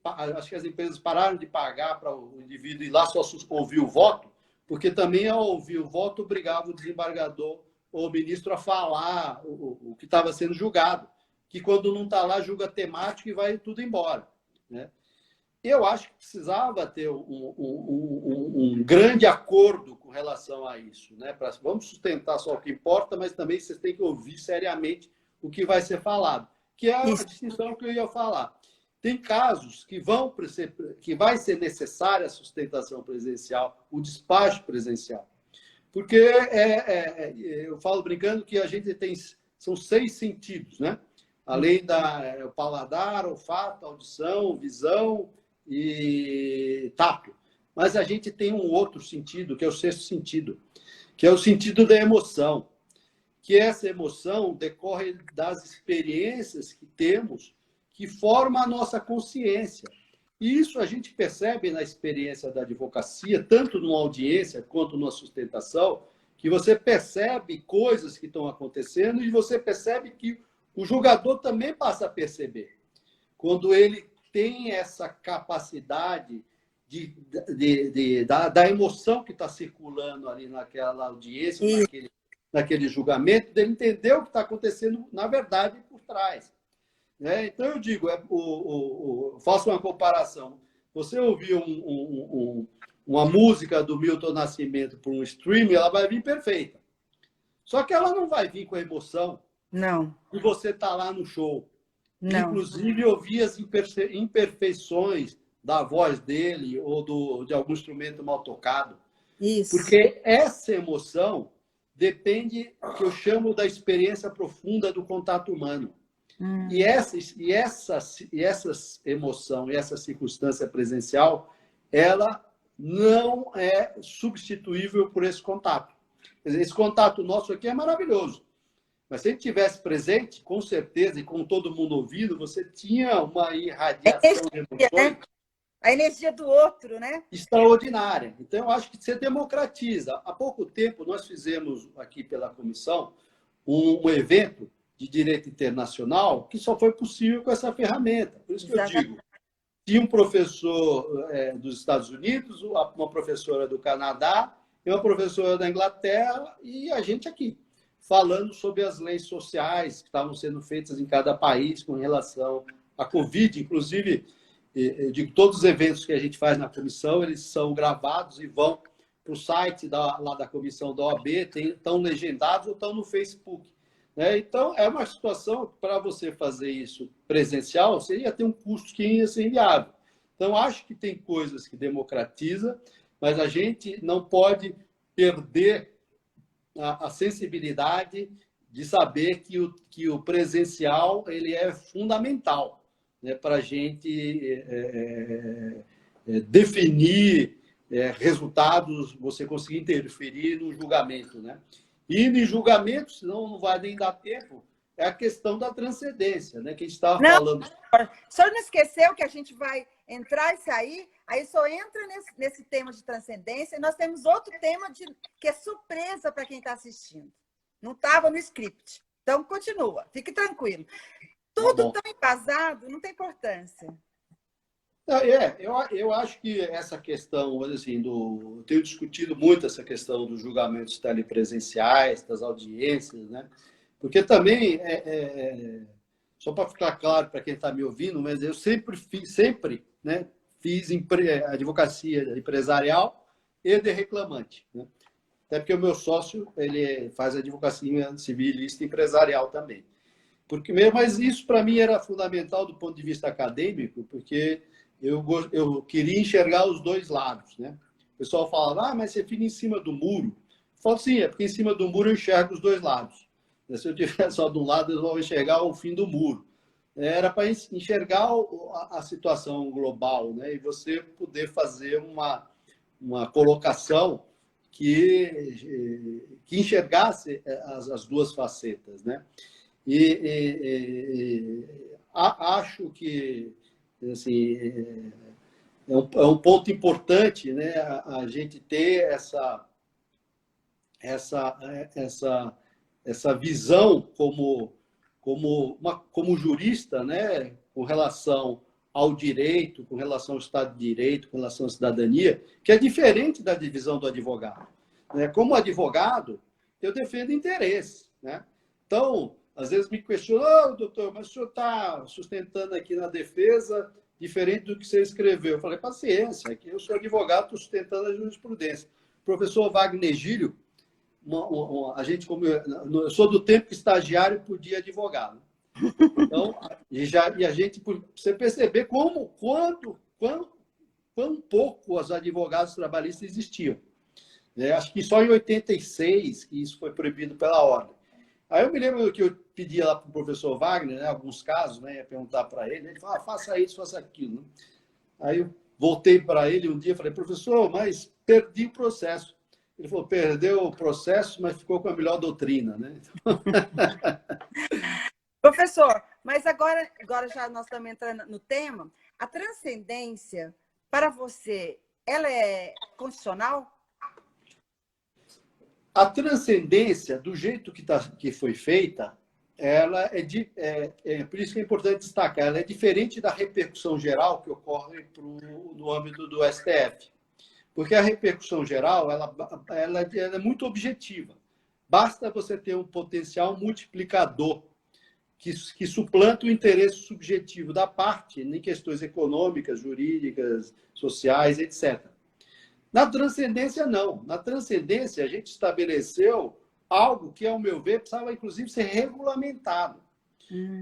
acho que as empresas pararam de pagar para o indivíduo ir lá só ouvir o voto, porque também, ao ouvir o voto, obrigava o desembargador ou o ministro a falar o que estava sendo julgado, que quando não está lá, julga temático e vai tudo embora. Né? Eu acho que precisava ter um grande acordo com relação a isso. Né? Vamos sustentar só o que importa, mas também vocês têm que ouvir seriamente o que vai ser falado, que é a distinção que eu ia falar. Tem casos que vai ser necessária a sustentação presencial, o despacho presencial. Porque eu falo brincando que a gente são 6 sentidos, né? Além do paladar, olfato, audição, visão e tato. Mas a gente tem um outro sentido, que é o 6º sentido, que é o sentido da emoção. Que essa emoção decorre das experiências que temos, que formam a nossa consciência. E isso a gente percebe na experiência da advocacia, tanto numa audiência quanto numa sustentação, que você percebe coisas que estão acontecendo e você percebe que o julgador também passa a perceber. Quando ele tem essa capacidade da emoção que está circulando ali naquela audiência, naquele julgamento, dele entender o que está acontecendo, na verdade, por trás. Né? Então, eu digo, faço uma comparação. Você ouvir uma música do Milton Nascimento por um streaming, ela vai vir perfeita. Só que ela não vai vir com a emoção. Não. E você está lá no show. Não. Inclusive, ouvir as imperfeições da voz dele ou de algum instrumento mal tocado. Isso. Porque essa emoção depende, que eu chamo da experiência profunda do contato humano. E essa emoção, essa circunstância presencial, ela não é substituível por esse contato. Quer dizer, esse contato nosso aqui é maravilhoso. Mas se ele estivesse presente, com certeza, e com todo mundo ouvindo, você tinha uma irradiação de emoções, né? A energia do outro, né? Extraordinária. Então, eu acho que você democratiza. Há pouco tempo, nós fizemos aqui pela comissão um evento de direito internacional que só foi possível com essa ferramenta. Por isso que eu digo, tinha um professor dos Estados Unidos, uma professora do Canadá, e uma professora da Inglaterra, e a gente aqui, falando sobre as leis sociais que estavam sendo feitas em cada país com relação à Covid. Inclusive, eu digo, todos os eventos que a gente faz na comissão, eles são gravados e vão para o site lá da comissão da OAB, estão legendados ou estão no Facebook. Né? Então, é uma situação, para você fazer isso presencial, você ia ter um custo que ia ser inviável. Então, acho que tem coisas que democratiza, mas a gente não pode perder a sensibilidade de saber que o presencial ele é fundamental, né, para a gente definir resultados, você conseguir interferir no julgamento, né? E em julgamento, senão não vai nem dar tempo, é a questão da transcendência, né? Que a gente estava falando. O senhor não esqueceu que a gente vai entrar e sair, aí só entra nesse tema de transcendência, e nós temos outro tema que é surpresa para quem está assistindo. Não estava no script. Então, continua, fique tranquilo. Tudo tão embasado não tem importância. Eu acho que essa questão, assim, eu tenho discutido muito essa questão dos julgamentos telepresenciais, das audiências, né? Porque também, só para ficar claro para quem está me ouvindo, mas eu sempre né, fiz advocacia empresarial e de reclamante, né? Até porque o meu sócio ele faz advocacia civilista empresarial também. Mas isso, para mim, era fundamental do ponto de vista acadêmico, porque eu queria enxergar os dois lados, né? O pessoal falava, mas você fica em cima do muro. Eu falo, sim, é porque em cima do muro eu enxergo os dois lados. Se eu estiver só de um lado, eu vou enxergar o fim do muro. Era para enxergar a situação global, né? E você poder fazer uma colocação que enxergasse as duas facetas, né? Acho que assim, é um ponto importante, né, a gente ter essa visão como jurista, né, com relação ao direito, com relação ao Estado de Direito, com relação à cidadania, que é diferente da divisão do advogado. Como advogado, eu defendo interesse, né? Então, às vezes me questionam, doutor, mas o senhor está sustentando aqui na defesa diferente do que você escreveu. Eu falei, paciência, aqui eu sou advogado, estou sustentando a jurisprudência. O professor Wagner Gílio, a gente, eu sou do tempo que estagiário podia advogado. Então, e a gente, você perceber quão pouco os advogados trabalhistas existiam. Acho que só em 86 que isso foi proibido pela ordem. Aí eu me lembro que eu pedia lá para o professor Wagner, né, alguns casos, né, ia perguntar para ele falou, faça isso, faça aquilo. Aí eu voltei para ele um dia e falei, professor, mas perdi o processo. Ele falou, perdeu o processo, mas ficou com a melhor doutrina, né? Professor, mas agora já nós estamos entrando no tema, a transcendência, para você, ela é constitucional? A transcendência, do jeito que foi feita, ela por isso que é importante destacar, ela é diferente da repercussão geral que ocorre no âmbito do STF. Porque a repercussão geral ela é muito objetiva. Basta você ter um potencial multiplicador que suplanta o interesse subjetivo da parte em questões econômicas, jurídicas, sociais, etc. Na transcendência, não. Na transcendência, a gente estabeleceu algo que, ao meu ver, precisava, inclusive, ser regulamentado.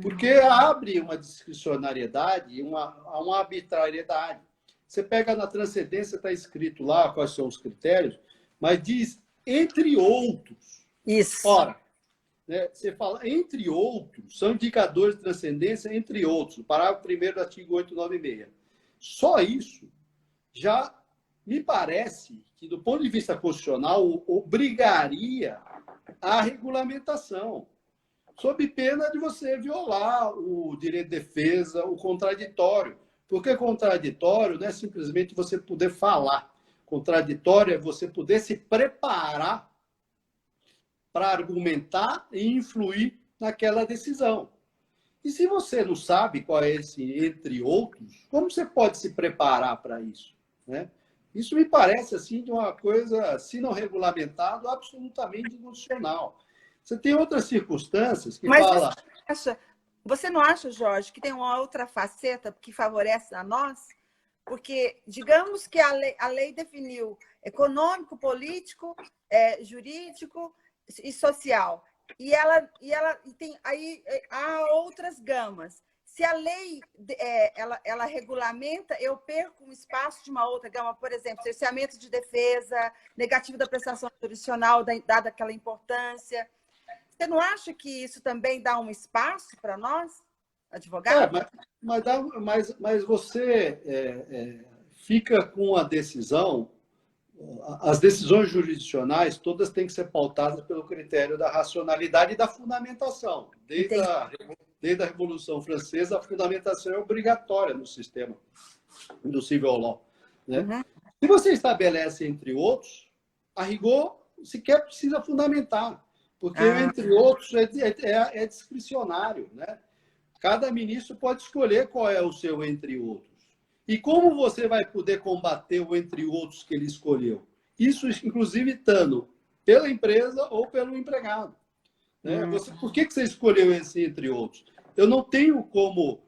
Porque abre uma discricionariedade, uma arbitrariedade. Você pega na transcendência, está escrito lá quais são os critérios, mas diz, entre outros. Isso. Ora, né, você fala, entre outros, são indicadores de transcendência, entre outros. O parágrafo 1º do artigo 896. Só isso já me parece que, do ponto de vista constitucional, obrigaria a regulamentação, sob pena de você violar o direito de defesa, o contraditório. Porque contraditório não é simplesmente você poder falar. Contraditório é você poder se preparar para argumentar e influir naquela decisão. E se você não sabe qual é esse entre outros, como você pode se preparar para isso, né? Isso me parece assim de uma coisa, se não regulamentado, absolutamente inconstitucional. Você tem outras circunstâncias que fala... Você não acha, Jorge, que tem uma outra faceta que favorece a nós? Porque, digamos que a lei definiu econômico, político, jurídico e social. E tem aí há outras gamas. Se a lei ela regulamenta, eu perco um espaço de uma outra gama, por exemplo, cerceamento de defesa, negativo da prestação jurisdicional, dada aquela importância. Você não acha que isso também dá um espaço para nós, advogados? Mas você fica com a decisão as decisões jurisdicionais todas têm que ser pautadas pelo critério da racionalidade e da fundamentação. Desde a Revolução Francesa, a fundamentação é obrigatória no sistema do civil law, né? Uhum. Se você estabelece entre outros, a rigor, sequer precisa fundamentar, porque entre outros é discricionário, né? Cada ministro pode escolher qual é o seu entre outros. E como você vai poder combater o entre outros que ele escolheu? Isso, inclusive, estando pela empresa ou pelo empregado, né? Por que você escolheu esse entre outros? Eu não tenho como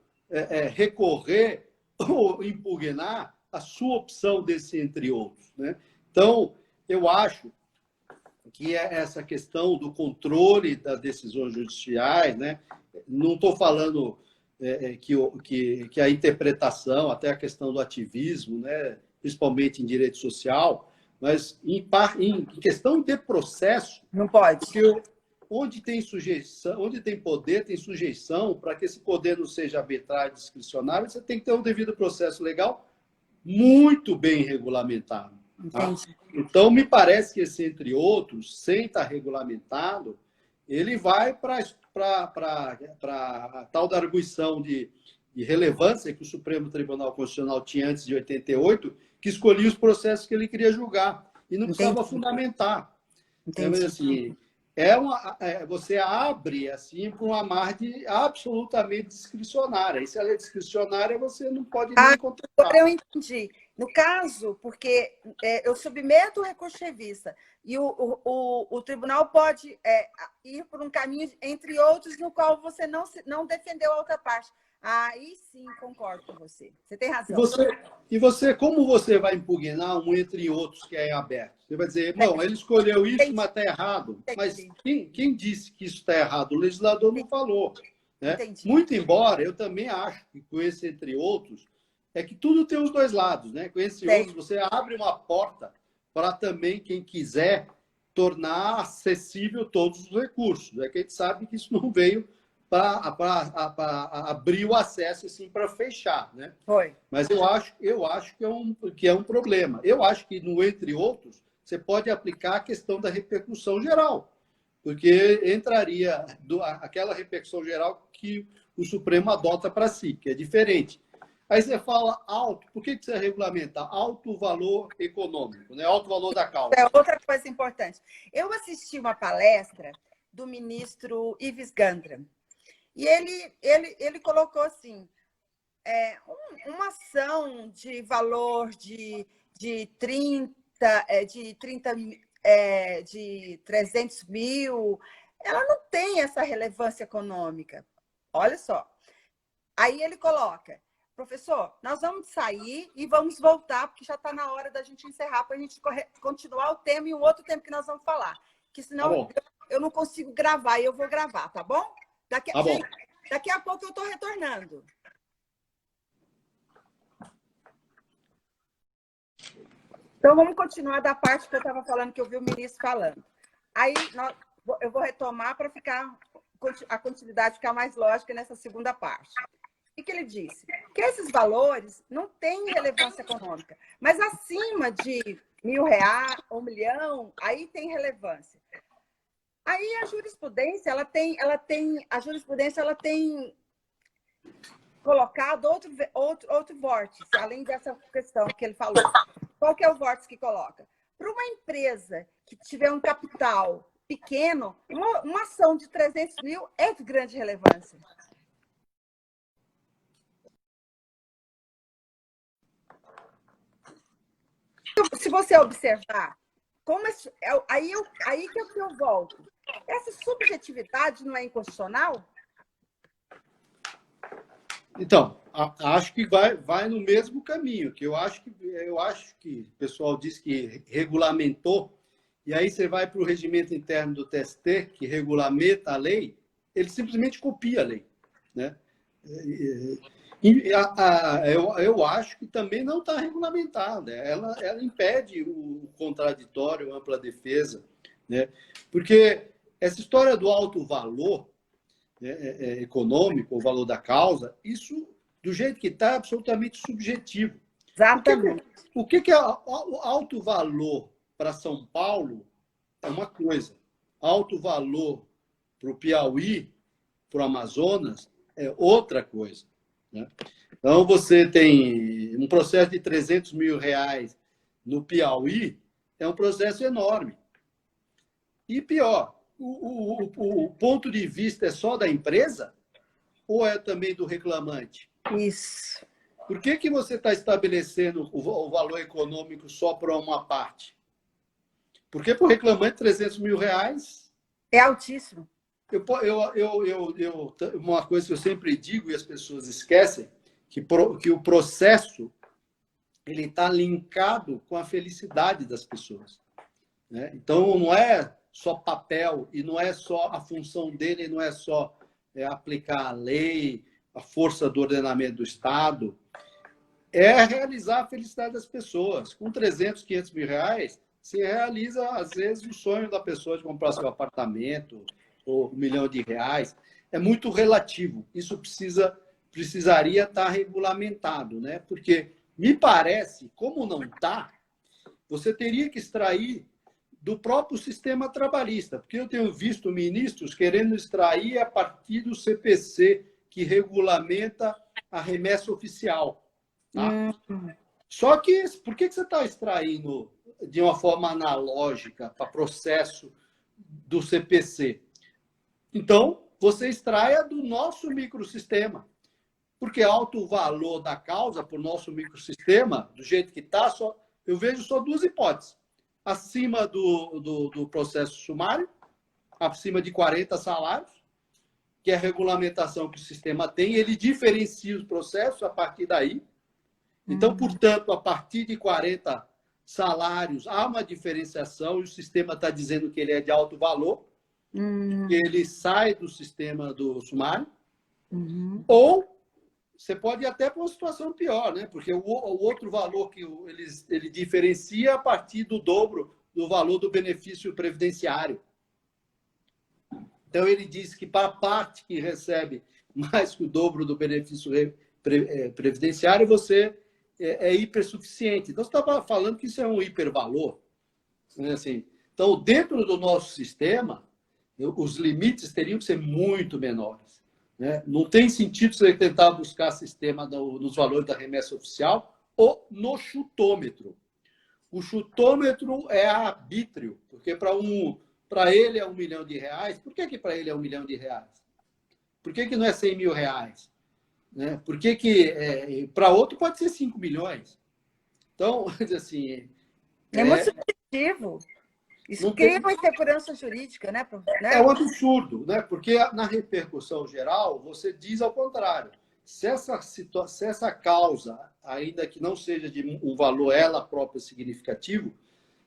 recorrer ou impugnar a sua opção desse entre outros, né? Então, eu acho que é essa questão do controle das decisões judiciais, né? Não estou falando que a interpretação, até a questão do ativismo, né? Principalmente em direito social, mas em questão de processo, Não pode. porque onde tem sujeição, onde tem poder, tem sujeição. Para que esse poder não seja arbitrário e discricionário, você tem que ter um devido processo legal muito bem regulamentado. Tá? Então, me parece que esse, entre outros, sem estar regulamentado, ele vai para a tal da arguição de relevância que o Supremo Tribunal Constitucional tinha antes de 88, que escolhia os processos que ele queria julgar e não precisava fundamentar. Mas, assim, você abre assim para uma margem absolutamente discricionária. E se ela é discricionária, você não pode nem contestar. Agora eu entendi. No caso, porque eu submeto o recurso revista e o tribunal pode ir por um caminho, entre outros, no qual você não defendeu a outra parte. Aí sim, concordo com você. Você tem razão. Como você vai impugnar um entre outros que é aberto? Você vai dizer, não, ele escolheu isso, mas está errado. Mas quem disse que isso está errado? O legislador não falou. Né? Muito embora, eu também acho que com esse entre outros, é que tudo tem os dois lados. Né? Com esse outros, você abre uma porta para também quem quiser tornar acessível todos os recursos. É que a gente sabe que isso não veio para abrir o acesso assim, para fechar, né? Foi. Mas eu acho que é um problema. Eu acho que, no entre outros, você pode aplicar a questão da repercussão geral, porque entraria aquela repercussão geral que o Supremo adota para si, que é diferente. Aí você fala alto, por que você regulamenta? Alto valor econômico, né? Alto valor da causa. É outra coisa importante. Eu assisti uma palestra do ministro Ives Gandra, e ele colocou assim, uma ação de valor de 300 mil, ela não tem essa relevância econômica. Olha só. Aí ele coloca, professor, nós vamos sair e vamos voltar, porque já está na hora da gente encerrar, para a gente continuar o tema e um outro tema que nós vamos falar. Que senão eu não consigo gravar, e eu vou gravar, tá bom? Daqui a pouco eu estou retornando. Então, vamos continuar da parte que eu estava falando, que eu vi o ministro falando. Aí, eu vou retomar para a continuidade ficar mais lógica nessa segunda parte. O que ele disse? Que esses valores não têm relevância econômica, mas acima de R$1.000 ou 1 milhão, aí tem relevância. Aí a jurisprudência, ela tem colocado outro vórtice, além dessa questão que ele falou. Qual que é o vórtice que coloca? Para uma empresa que tiver um capital pequeno, uma ação de 300 mil é de grande relevância. Se você observar, aí que eu volto. Essa subjetividade não é inconstitucional? Então, acho que vai no mesmo caminho, que eu acho que o pessoal diz que regulamentou, e aí você vai para o regimento interno do TST, que regulamenta a lei, ele simplesmente copia a lei, né? Eu acho que também não está regulamentada. Ela impede o contraditório, a ampla defesa, né? Porque essa história do alto valor, né, econômico, o valor da causa, isso, do jeito que está, é absolutamente subjetivo. Exatamente. O que é alto valor para São Paulo é uma coisa. Alto valor para o Piauí, para o Amazonas, é outra coisa. Né? Então, você tem um processo de 300 mil reais no Piauí, é um processo enorme. E pior, o ponto de vista é só da empresa ou é também do reclamante? Isso. Por que você está estabelecendo o valor econômico só para uma parte? Porque para o reclamante, 300 mil reais... É altíssimo. Uma coisa que eu sempre digo e as pessoas esquecem, que o processo ele está linkado com a felicidade das pessoas. Né? Então, não é só papel e não é só a função dele, não é só aplicar a lei, a força do ordenamento do Estado, é realizar a felicidade das pessoas. Com 300, 500 mil reais, você realiza, às vezes, o sonho da pessoa de comprar seu apartamento ou R$1 milhão. É muito relativo. Isso precisaria estar regulamentado, né? Porque, me parece, como não está, você teria que extrair do próprio sistema trabalhista, porque eu tenho visto ministros querendo extrair a partir do CPC, que regulamenta a remessa oficial. Tá? Só que, por que você está extraindo de uma forma analógica para processo do CPC? Então, você extraia do nosso microsistema, porque alto valor da causa para o nosso microsistema, do jeito que está, eu vejo só duas hipóteses. Acima do processo sumário, acima de 40 salários, que é a regulamentação que o sistema tem, ele diferencia os processos a partir daí. Então, portanto, a partir de 40 salários, há uma diferenciação e o sistema está dizendo que ele é de alto valor, que ele sai do sistema do sumário. Ou você pode ir até para uma situação pior, né? Porque o outro valor que ele diferencia a partir do dobro do valor do benefício previdenciário. Então, ele diz que para a parte que recebe mais que o dobro do benefício previdenciário, você é hipersuficiente. Então, você estava falando que isso é um hipervalor. Né? Assim, então, dentro do nosso sistema, os limites teriam que ser muito menores. Né? Não tem sentido você tentar buscar sistema nos valores da remessa oficial ou no chutômetro. O chutômetro é arbítrio, porque para ele é R$1 milhão. Por que para ele é R$1 milhão? Por que não é R$100 mil? Né? Por que para outro pode ser 5 milhões? Então, assim... É muito subjetivo. Isso cria uma insegurança jurídica, né? É um absurdo, né? Porque na repercussão geral, você diz ao contrário. Se essa causa, ainda que não seja de um valor ela própria significativo,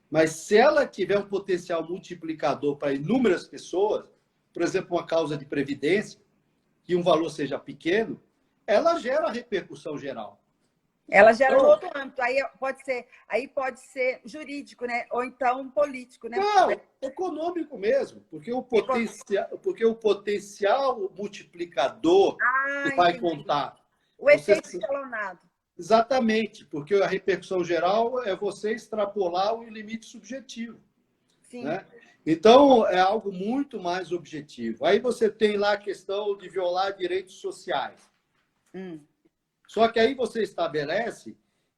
mas se ela tiver um potencial multiplicador para inúmeras pessoas, por exemplo, uma causa de previdência, que um valor seja pequeno, ela gera repercussão geral. Ela gera um outro âmbito. Aí pode ser jurídico, né? Ou então político, né? Não, econômico mesmo, porque o potencial multiplicador que vai contar. O efeito escalonado. Exatamente, porque a repercussão geral é você extrapolar o limite subjetivo. Sim. Né? Então, é algo muito mais objetivo. Aí você tem lá a questão de violar direitos sociais. Só que aí você estabelece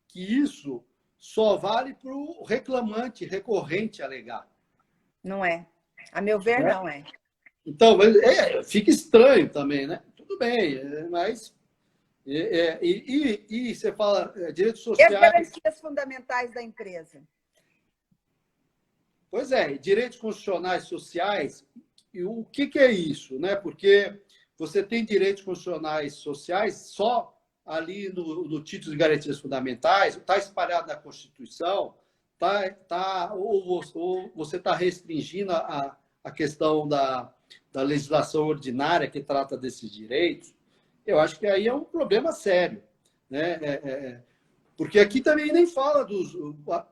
que isso só vale para o reclamante, recorrente alegar. Não é. A meu ver, não é. Então, fica estranho também, né? Tudo bem, mas... E você fala direitos sociais... E as garantias fundamentais da empresa? Pois é, direitos constitucionais sociais, e o que é isso? Né? Porque você tem direitos constitucionais sociais só ali no título de garantias fundamentais, está espalhado na Constituição, ou você está restringindo a questão da legislação ordinária que trata desses direitos. Eu acho que aí é um problema sério. Né? Porque aqui também nem fala dos...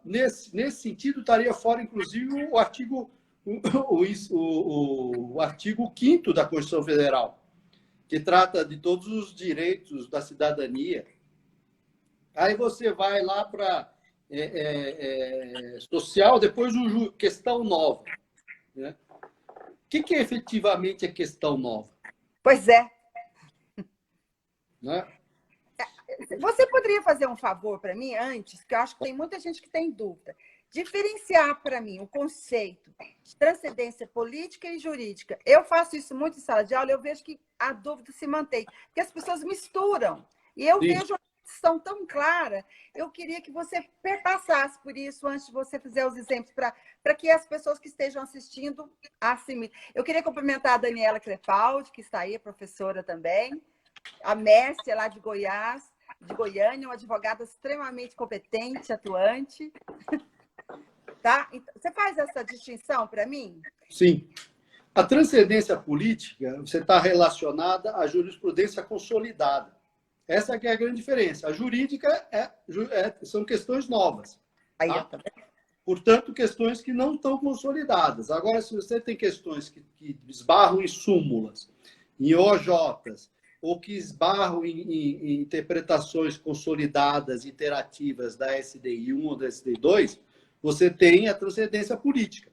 Nesse sentido, estaria fora, inclusive, o artigo 5º da Constituição Federal, que trata de todos os direitos da cidadania. Aí você vai lá para social, depois questão nova. Né? O que efetivamente é questão nova? Pois é. Né? Você poderia fazer um favor para mim antes, que eu acho que tem muita gente que tem dúvida. Diferenciar para mim o conceito de transcendência política e jurídica. Eu faço isso muito em sala de aula, eu vejo que a dúvida se mantém, porque as pessoas misturam. E eu vejo uma questão tão clara, eu queria que você perpassasse por isso antes de você fazer os exemplos, para que as pessoas que estejam assistindo assimilem. Eu queria cumprimentar a Daniela Crepaldi, que está aí, professora também, a Mércia, lá de Goiás, de Goiânia, uma advogada extremamente competente, atuante. Tá? Então, você faz essa distinção para mim? Sim. A transcendência política, você está relacionada à jurisprudência consolidada. Essa que é a grande diferença. A jurídica são questões novas. Tá? Portanto, questões que não estão consolidadas. Agora, se você tem questões que esbarram em súmulas, em OJs, ou que esbarram em interpretações consolidadas, iterativas da SDI 1 ou da SDI 2, você tem a transcendência política.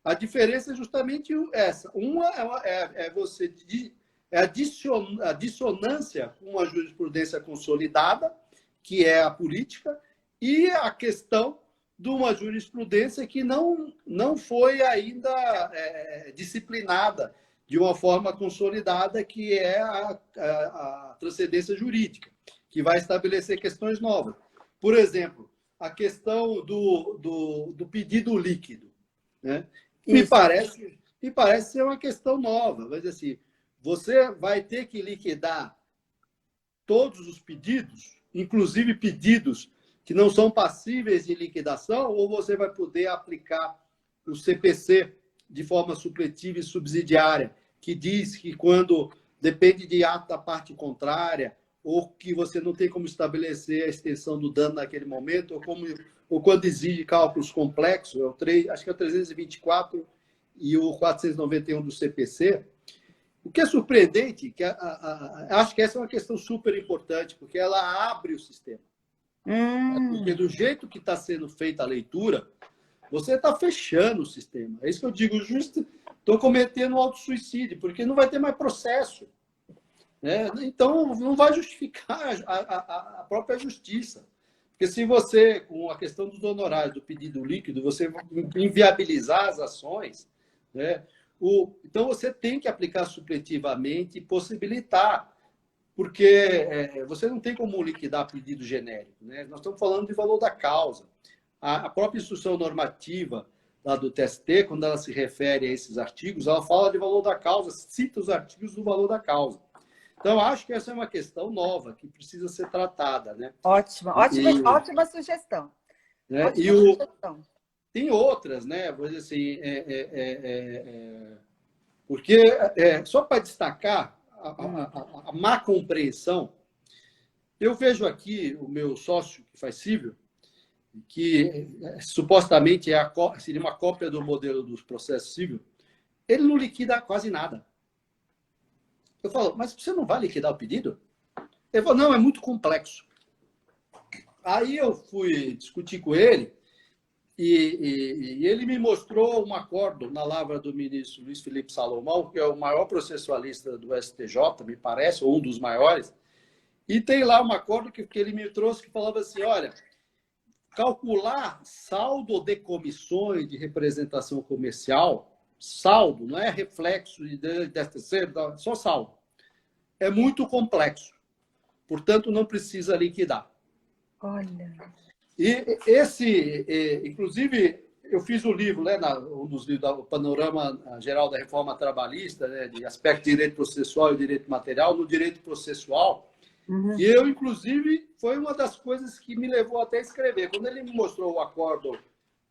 A diferença é justamente essa. Uma é a dissonância com a jurisprudência consolidada, que é a política, e a questão de uma jurisprudência que não foi ainda disciplinada de uma forma consolidada, que é a transcendência jurídica, que vai estabelecer questões novas. Por exemplo, a questão do pedido líquido. Né? Me parece ser uma questão nova. Mas, assim, você vai ter que liquidar todos os pedidos, inclusive pedidos que não são passíveis de liquidação, ou você vai poder aplicar o CPC de forma supletiva e subsidiária, que diz que quando depende de ato da parte contrária, ou que você não tem como estabelecer a extensão do dano naquele momento, ou quando exige cálculos complexos, acho que é o 324 e o 491 do CPC. O que é surpreendente, acho que essa é uma questão super importante, porque ela abre o sistema. Porque do jeito que está sendo feita a leitura, você está fechando o sistema. É isso que eu digo, estou cometendo um auto-suicídio, porque não vai ter mais processo. Né? Então, não vai justificar a própria justiça. Porque se você, com a questão dos honorários, do pedido líquido, você inviabilizar as ações, né? Então você tem que aplicar supletivamente e possibilitar, porque você não tem como liquidar pedido genérico. Né? Nós estamos falando de valor da causa. A própria instrução normativa lá do TST, quando ela se refere a esses artigos, ela fala de valor da causa, cita os artigos do valor da causa. Então, acho que essa é uma questão nova, que precisa ser tratada. Né? Ótima sugestão. Né? Ótima sugestão. Tem outras, né? Vou dizer assim, porque, só para destacar a má compreensão, eu vejo aqui o meu sócio que faz civil, que supostamente seria uma cópia do modelo dos processos civil, ele não liquida quase nada. Eu falo, mas você não vai liquidar o pedido? Ele falou, não, é muito complexo. Aí eu fui discutir com ele e ele me mostrou um acordo na lavra do ministro Luiz Felipe Salomão, que é o maior processualista do STJ, me parece, ou um dos maiores, e tem lá um acordo que ele me trouxe que falava assim, olha, calcular saldo de comissões de representação comercial, saldo, não é reflexo de terceiro, só saldo. É muito complexo. Portanto, não precisa liquidar. Olha. E inclusive, eu fiz um livro, né, um dos livros do Panorama Geral da Reforma Trabalhista, né, de aspecto de direito processual e direito material, no direito processual. E eu, inclusive, foi uma das coisas que me levou até a escrever. Quando ele me mostrou o acordo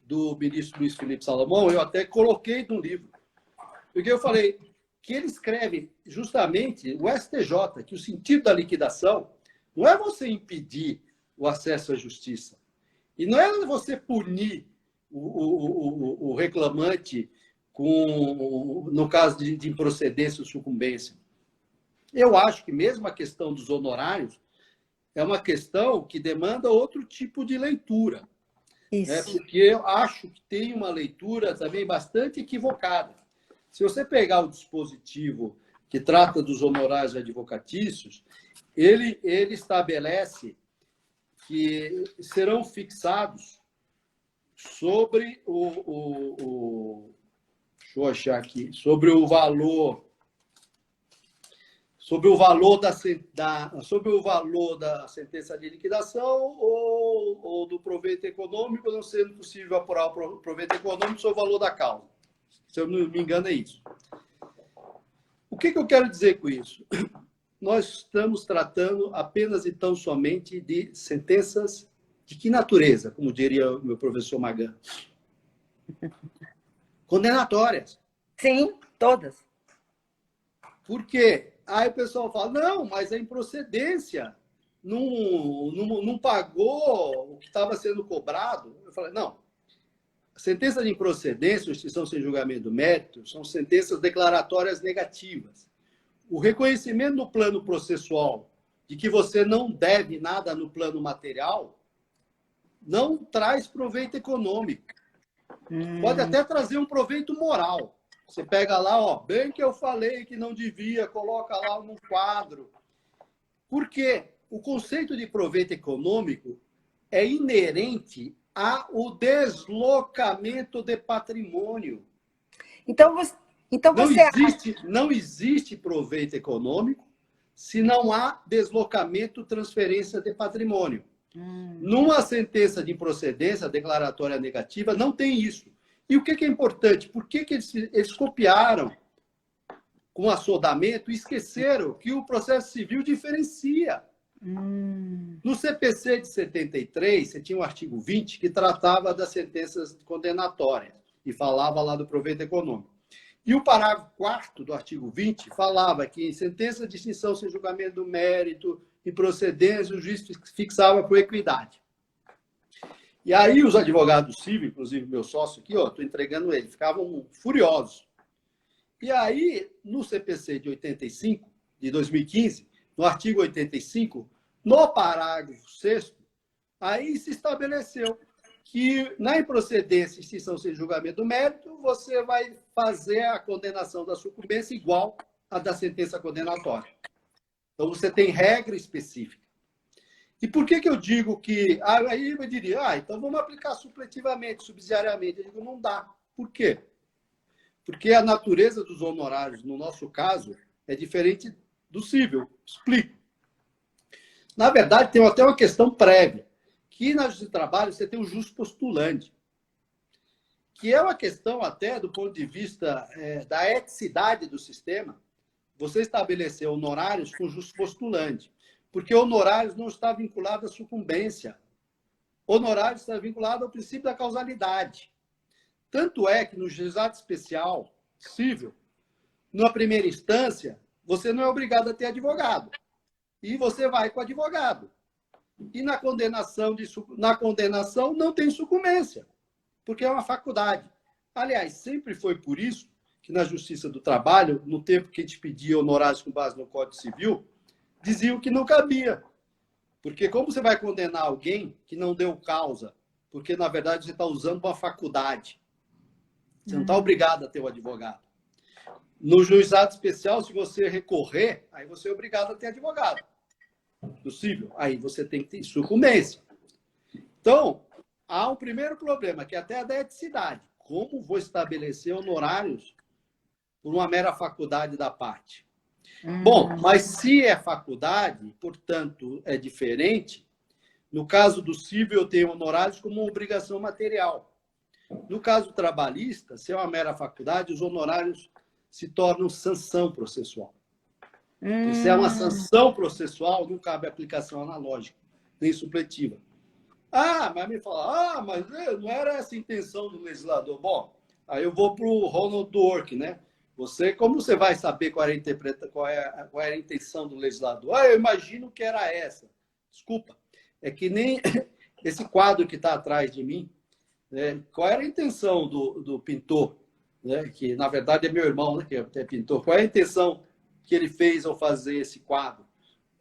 do ministro Luiz Felipe Salomão, eu até coloquei no livro. Porque eu falei que ele escreve justamente o STJ, que o sentido da liquidação não é você impedir o acesso à justiça. E não é você punir o reclamante no caso de improcedência ou sucumbência. Eu acho que mesmo a questão dos honorários, é uma questão que demanda outro tipo de leitura. Isso. Porque eu acho que tem uma leitura também bastante equivocada. Se você pegar o dispositivo que trata dos honorários advocatícios, ele estabelece que serão fixados sobre deixa eu achar aqui, sobre o valor da sentença de liquidação ou do proveito econômico, não sendo possível apurar o proveito econômico sobre o valor da causa. Se eu não me engano, é isso. O que eu quero dizer com isso? Nós estamos tratando apenas e tão somente de sentenças de que natureza, como diria o meu professor Magan? Condenatórias. Sim, todas. Por quê? Aí o pessoal fala, não, mas a improcedência não pagou o que estava sendo cobrado. Eu falei, não. A sentença de improcedência ou extinção sem julgamento do mérito são sentenças declaratórias negativas. O reconhecimento no plano processual de que você não deve nada no plano material não traz proveito econômico. Pode até trazer um proveito moral. Você pega lá, ó, bem que eu falei que não devia, coloca lá num quadro. Por quê? O conceito de proveito econômico é inerente ao deslocamento de patrimônio. Então você Não existe proveito econômico se não há deslocamento, transferência de patrimônio. Numa sentença de improcedência declaratória negativa, não tem isso. E o que é importante? Por que eles copiaram com assodamento e esqueceram que o processo civil diferencia? No CPC de 73, você tinha o artigo 20, que tratava das sentenças condenatórias e falava lá do proveito econômico. E o parágrafo 4º do artigo 20 falava que em sentença de extinção sem julgamento do mérito e procedência, o juiz fixava por equidade. E aí os advogados civis, inclusive meu sócio aqui, estou entregando ele, ficavam furiosos. E aí, no CPC de 85, de 2015, no artigo 85, no parágrafo 6º, aí se estabeleceu que na improcedência e extinção sem julgamento do mérito, você vai fazer a condenação da sucumbência igual à da sentença condenatória. Então, você tem regra específica. E por que eu digo que... Aí eu diria, então vamos aplicar supletivamente, subsidiariamente. Eu digo, não dá. Por quê? Porque a natureza dos honorários, no nosso caso, é diferente do cível. Explico. Na verdade, tem até uma questão prévia, que na Justiça do Trabalho você tem o jus postulante, que é uma questão até do ponto de vista da eticidade do sistema, você estabelecer honorários com jus postulante. Porque honorários não está vinculado à sucumbência. Honorários está vinculado ao princípio da causalidade. Tanto é que no juizado especial civil, na primeira instância, você não é obrigado a ter advogado. E você vai com advogado. E na condenação não tem sucumbência, porque é uma faculdade. Aliás, sempre foi por isso que na Justiça do Trabalho, no tempo que a gente pedia honorários com base no Código Civil, diziam que não cabia. Porque como você vai condenar alguém que não deu causa? Porque, na verdade, você está usando uma faculdade. Você não está obrigado a ter um advogado. No juizado especial, se você recorrer, aí você é obrigado a ter advogado. Possível. Aí você tem que ter sucumbência. Então, há um primeiro problema, que é até a da eticidade. Como vou estabelecer honorários por uma mera faculdade da parte? Bom, mas se é faculdade, portanto, é diferente. No caso do cível, eu tenho honorários como uma obrigação material. No caso trabalhista, se é uma mera faculdade, os honorários se tornam sanção processual. Se é uma sanção processual, não cabe aplicação analógica, nem supletiva. Mas me fala, mas não era essa a intenção do legislador. Bom, aí eu vou para o Ronald Dworkin, né? Como você vai saber qual era a intenção do legislador? Eu imagino que era essa. Desculpa. É que nem esse quadro que está atrás de mim, né? Qual era a intenção do pintor, né? Que, na verdade, é meu irmão, né? Que é pintor. Qual é a intenção que ele fez ao fazer esse quadro?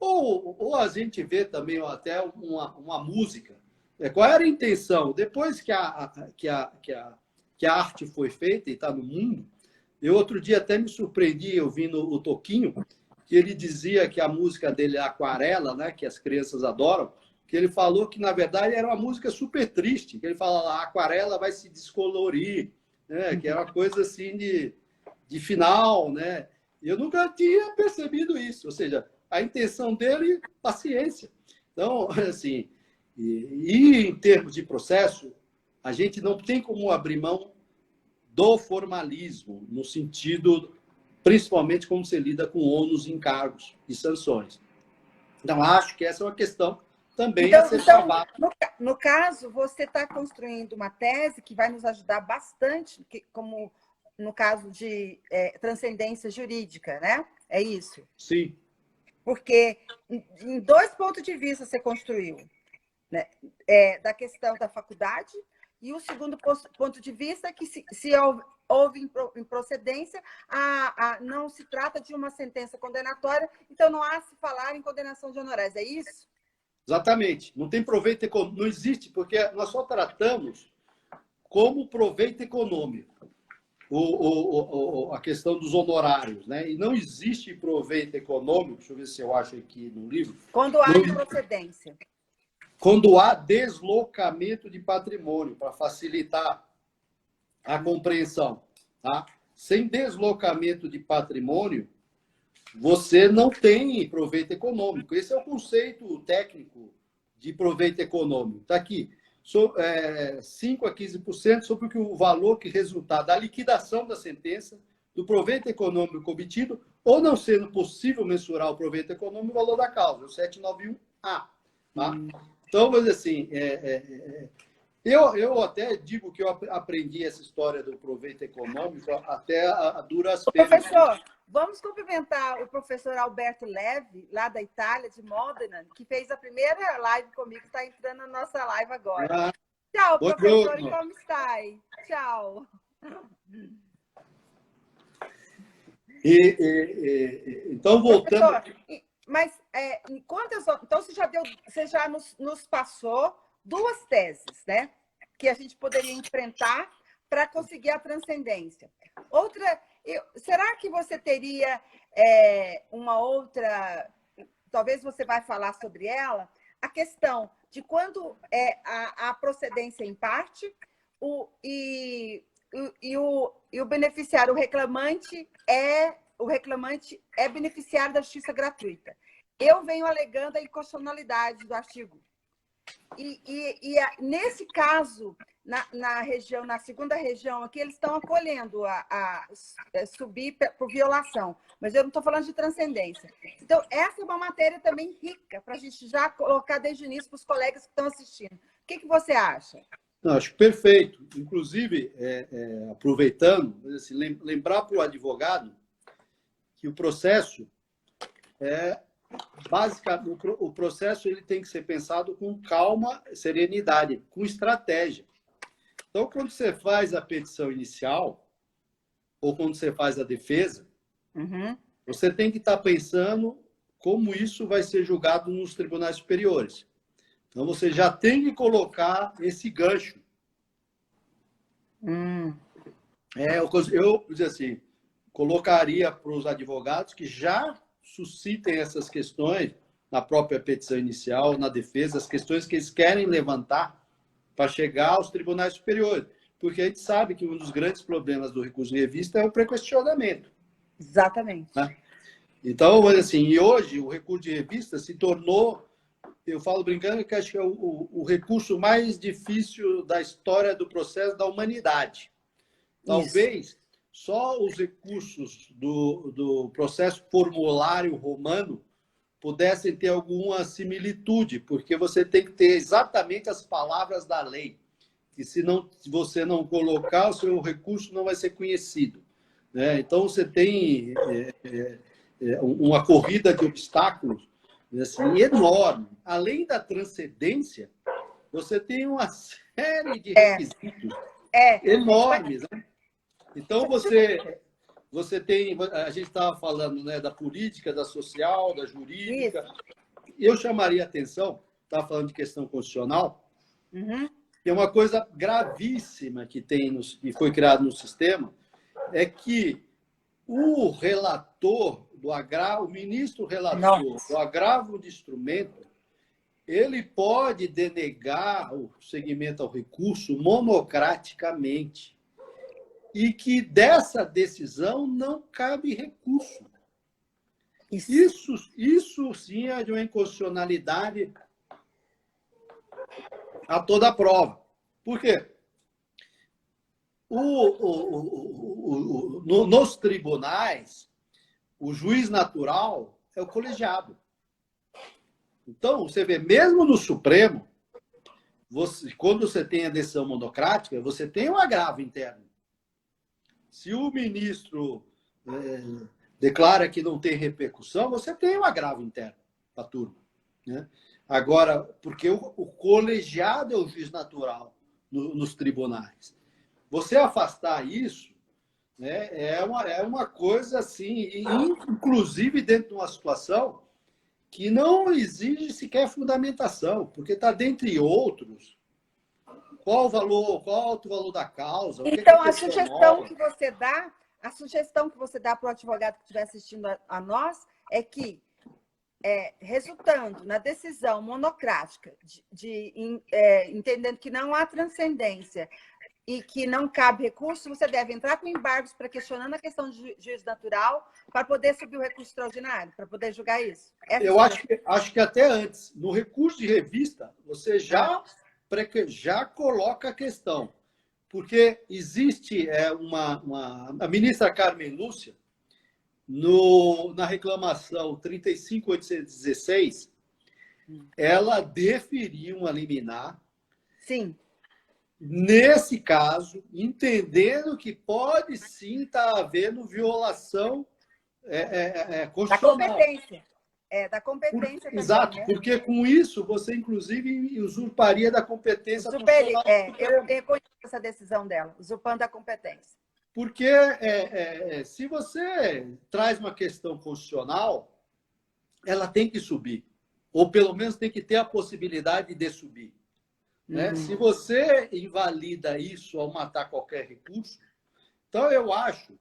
Ou a gente vê também até uma música. Qual era a intenção? Depois que a arte foi feita e está no mundo, eu outro dia até me surpreendi ouvindo o Toquinho, que ele dizia que a música dele é Aquarela, né, que as crianças adoram, que ele falou que, na verdade, era uma música super triste, que ele fala lá, a aquarela vai se descolorir, né, que é uma coisa assim de final, né? Eu nunca tinha percebido isso, ou seja, a intenção dele, paciência. Então, assim, e em termos de processo, a gente não tem como abrir mão do formalismo, no sentido, principalmente como você lida com ônus, encargos e sanções. Então, acho que essa é uma questão também a ser travada. No caso, você está construindo uma tese que vai nos ajudar bastante, como no caso de transcendência jurídica, né? É isso? Sim. Porque em 2 pontos de vista você construiu, né? Da questão da faculdade, e o segundo ponto de vista é que se houve improcedência, não se trata de uma sentença condenatória, então não há se falar em condenação de honorários, é isso? Exatamente. Não tem proveito econômico, não existe, porque nós só tratamos como proveito econômico a questão dos honorários, né? E não existe proveito econômico, deixa eu ver se eu acho aqui no livro. Quando há improcedência. Quando há deslocamento de patrimônio, para facilitar a compreensão. Tá? Sem deslocamento de patrimônio, você não tem proveito econômico. Esse é o conceito técnico de proveito econômico. Está aqui. 5% a 15% sobre o valor que resultar da liquidação da sentença, do proveito econômico obtido, ou não sendo possível mensurar o proveito econômico, o valor da causa, o 791A. Tá? Então, vamos dizer assim, eu até digo que eu aprendi essa história do proveito econômico até a duras penas. Professor, vamos cumprimentar o professor Alberto Levi, lá da Itália, de Modena, que fez a primeira live comigo, está entrando na nossa live agora. Tchau, professor, e como está aí? Tchau. Então, voltando... Professor, mas então você já nos passou 2 teses, né? Que a gente poderia enfrentar para conseguir a transcendência. Outra, será que você teria uma outra, talvez você vai falar sobre ela, a questão de quando a procedência em parte e o beneficiário, o reclamante é beneficiário da justiça gratuita. Eu venho alegando a inconstitucionalidade do artigo. Nesse caso, na região, na segunda região aqui, eles estão acolhendo a subir por violação, mas eu não estou falando de transcendência. Então, essa é uma matéria também rica para a gente já colocar desde o início para os colegas que estão assistindo. O que você acha? Não, acho perfeito. Inclusive, aproveitando, assim, lembrar para o advogado que o processo basicamente, o processo ele tem que ser pensado com calma, serenidade, com estratégia. Então, quando você faz a petição inicial, ou quando você faz a defesa, você tem que estar pensando como isso vai ser julgado nos tribunais superiores. Então, você já tem que colocar esse gancho. Eu dizer assim, colocaria para os advogados que já suscitem essas questões na própria petição inicial, na defesa, as questões que eles querem levantar para chegar aos tribunais superiores. Porque a gente sabe que um dos grandes problemas do recurso de revista é o pré-questionamento. Exatamente. Né? Então, assim, e hoje o recurso de revista se tornou, eu falo brincando, que acho que é o recurso mais difícil da história do processo da humanidade. Talvez só os recursos do processo formulário romano pudessem ter alguma similitude, porque você tem que ter exatamente as palavras da lei. E se você não colocar, o seu recurso não vai ser conhecido. Né? Então, você tem uma corrida de obstáculos assim, enorme. Além da transcendência, você tem uma série de requisitos enormes. Né? Então, a gente estava falando, né, da política, da social, da jurídica. Isso. Eu chamaria a atenção, estava falando de questão constitucional, tem uma coisa gravíssima que foi criado no sistema, é que o relator do agravo, o ministro relator do agravo de instrumento, ele pode denegar o seguimento ao recurso monocraticamente e que dessa decisão não cabe recurso. Isso sim é de uma inconstitucionalidade a toda prova. Por quê? Nos tribunais, o juiz natural é o colegiado. Então, você vê, mesmo no Supremo, quando você tem a decisão monocrática, você tem um agravo interno. Se o ministro declara que não tem repercussão, você tem um agravo interno para a turma, né? Agora, porque o colegiado é o juiz natural nos tribunais. Você afastar isso, né, é uma coisa assim, inclusive dentro de uma situação que não exige sequer fundamentação, porque está dentre outros. Qual o alto valor da causa? Então, a sugestão que você dá para o advogado que estiver assistindo a nós é que, resultando na decisão monocrática, entendendo que não há transcendência e que não cabe recurso, você deve entrar com embargos para questionando a questão de juízo natural para poder subir o recurso extraordinário, para poder julgar isso. Eu acho que até antes, no recurso de revista, você já coloca a questão. Porque existe a ministra Carmen Lúcia, na reclamação 35.816, ela deferiu uma liminar. Sim. Nesse caso, entendendo que pode sim estar havendo violação constitucional. Da competência. Da competência. Exato, também, né? porque com isso você, inclusive, usurparia da competência constitucional. Eu reconheço essa decisão dela, usurpando a competência. Porque se você traz uma questão constitucional, ela tem que subir. Ou pelo menos tem que ter a possibilidade de subir. Né? Se você invalida isso ao matar qualquer recurso, então eu acho,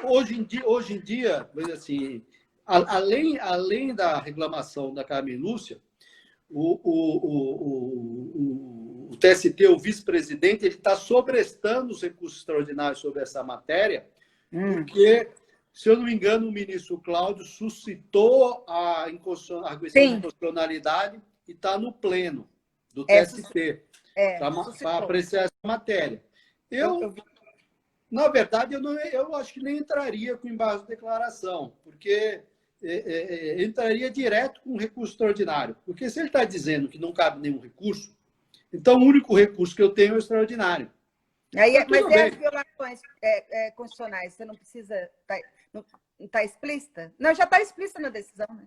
hoje em dia assim, além da reclamação da Carmen Lúcia, o TST, o vice-presidente, ele está sobrestando os recursos extraordinários sobre essa matéria, porque, se eu não me engano, o ministro Cláudio suscitou a questão de inconstitucionalidade e está no pleno do TST para apreciar essa matéria. Na verdade, eu acho que nem entraria com embaixo de declaração, porque entraria direto com recurso extraordinário. Porque se ele está dizendo que não cabe nenhum recurso, então o único recurso que eu tenho é o extraordinário. Mas as violações constitucionais, você não precisa... Não está explícita? Não, já está explícita na decisão, né?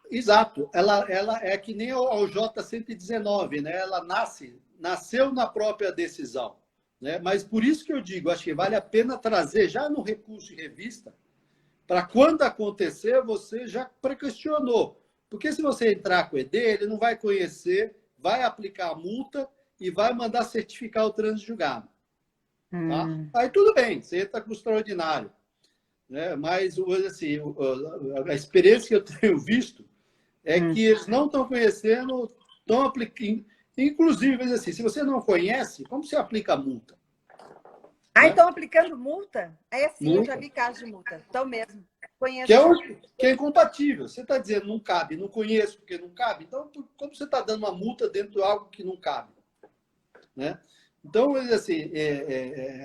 Exato. Ela é que nem ao J119, né? Ela nasceu na própria decisão. Né? Mas por isso que eu digo, acho que vale a pena trazer já no recurso de revista, para quando acontecer, você já pré-questionou. Porque se você entrar com o ED, ele não vai conhecer, vai aplicar a multa e vai mandar certificar o trânsito julgado. Tá? Aí tudo bem, você entra com o extraordinário. Né? Mas assim, a experiência que eu tenho visto é que eles não estão conhecendo, estão aplicando. Inclusive, assim, se você não conhece, como você aplica a multa? Né? Estão aplicando multa? Sim, multa. Eu já vi casos de multa. Então mesmo. Conheço. Que é incompatível. Você está dizendo não cabe, não conheço porque não cabe. Então, como você está dando uma multa dentro de algo que não cabe? Né? Então, assim,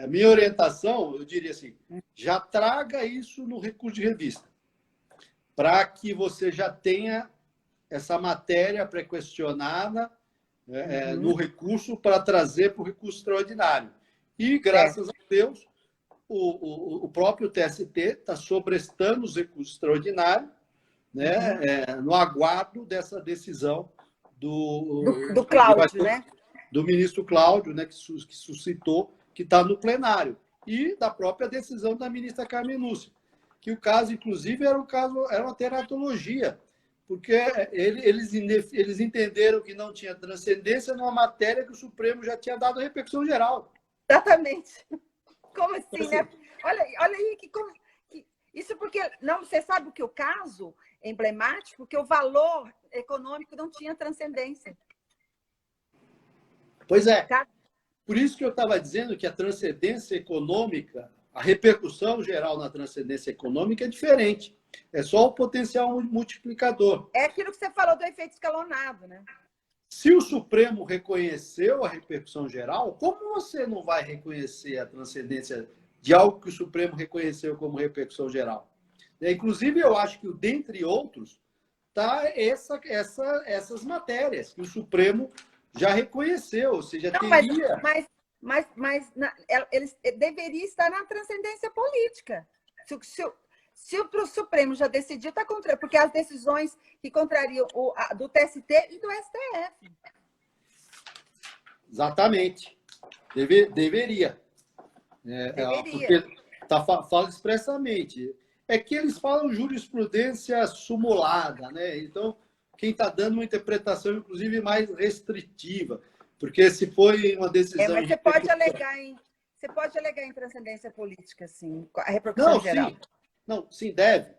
a minha orientação, eu diria assim, já traga isso no recurso de revista, para que você já tenha essa matéria pré-questionada no recurso para trazer para o recurso extraordinário. E, graças a Deus, o próprio TST está sobrestando os recursos extraordinários, né, no aguardo dessa decisão do Cláudio, né? Do ministro Cláudio, né, que suscitou, que está no plenário. e da própria decisão da ministra Carmen Lúcia, que o caso, inclusive, era uma teratologia, porque eles entenderam que não tinha transcendência numa matéria que o Supremo já tinha dado repercussão geral. Exatamente. Como assim, né? Olha aí, isso porque não, você sabe que o caso emblemático, que o valor econômico não tinha transcendência. Pois é. Por isso que eu estava dizendo que a transcendência econômica, a repercussão geral na transcendência econômica é diferente. É só o potencial multiplicador. É aquilo que você falou do efeito escalonado, né? Se o Supremo reconheceu a repercussão geral, como você não vai reconhecer a transcendência de algo que o Supremo reconheceu como repercussão geral? Inclusive, eu acho que, dentre outros, está essas matérias que o Supremo já reconheceu, ou seja, não, teria... Mas eles deveriam estar na transcendência política. Se o Supremo já decidiu, está contra, porque as decisões que contrariam do TST e do STF. Exatamente. Deveria. Deveria. Porque fala expressamente. É que eles falam jurisprudência sumulada, né? Então, quem está dando uma interpretação, inclusive, mais restritiva. Porque se foi uma decisão... Mas você pode alegar em transcendência política, sim, a repercussão geral. Sim. Não, sim, deve.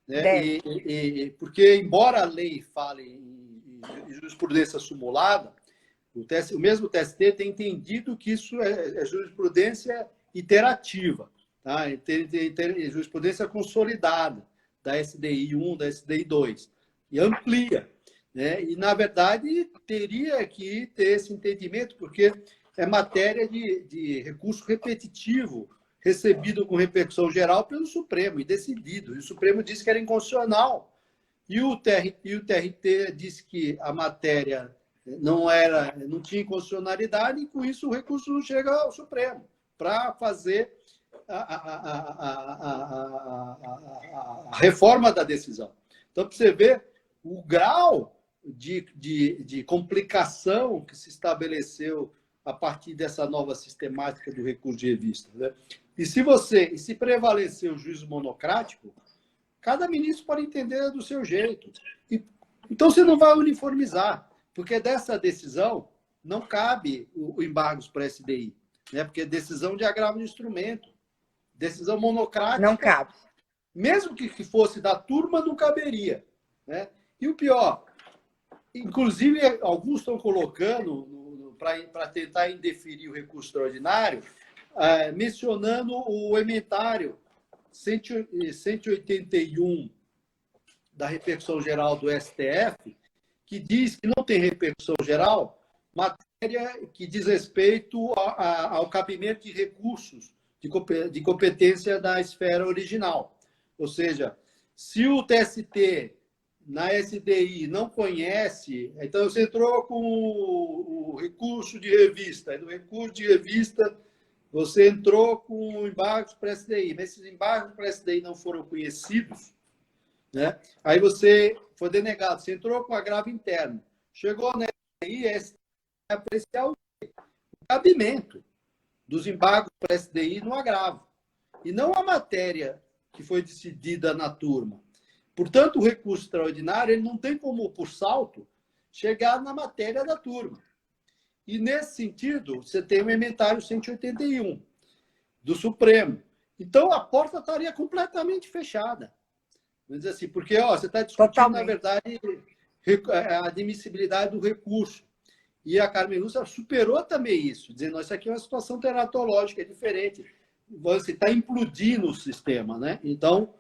Né? Deve. Porque, embora a lei fale em jurisprudência sumulada, o mesmo TST tem entendido que isso é jurisprudência iterativa, tá? Jurisprudência consolidada da SDI 1, da SDI 2, e amplia. Né? E, na verdade, teria que ter esse entendimento, porque é matéria de recurso repetitivo, recebido com repercussão geral pelo Supremo e decidido. E o Supremo disse que era inconstitucional. E o TRT disse que a matéria não tinha inconstitucionalidade, e com isso o recurso não chega ao Supremo para fazer a reforma da decisão. Então, para você ver o grau de complicação que se estabeleceu a partir dessa nova sistemática do recurso de revista. Né? E se prevalecer o juízo monocrático, cada ministro pode entender do seu jeito. Então, você não vai uniformizar, porque dessa decisão não cabe o embargos para a SDI, né? Porque é decisão de agravo de instrumento. Decisão monocrática... Não cabe. Mesmo que fosse da turma, não caberia. Né? E o pior, inclusive, alguns estão colocando, para tentar indeferir o recurso extraordinário, mencionando o ementário 181 da repercussão geral do STF, que diz que não tem repercussão geral matéria que diz respeito ao cabimento de recursos de competência da esfera original. Ou seja, se o TST na SDI não conhece, então você entrou com o recurso de revista, e no recurso de revista você entrou com embargos para a SDI, mas esses embargos para a SDI não foram conhecidos, né? Aí você foi denegado, você entrou com agravo interno, chegou na SDI, a SDI vai apreciar o cabimento dos embargos para a SDI no agravo, e não a matéria que foi decidida na turma. Portanto, o recurso extraordinário ele não tem como, por salto, chegar na matéria da turma. E, nesse sentido, você tem o ementário 181 do Supremo. Então, a porta estaria completamente fechada. Vamos dizer assim, porque você está discutindo, totalmente, na verdade, a admissibilidade do recurso. E a Carmen Lúcia superou também isso, dizendo que isso aqui é uma situação teratológica, é diferente. Você está implodindo o sistema, né? Então,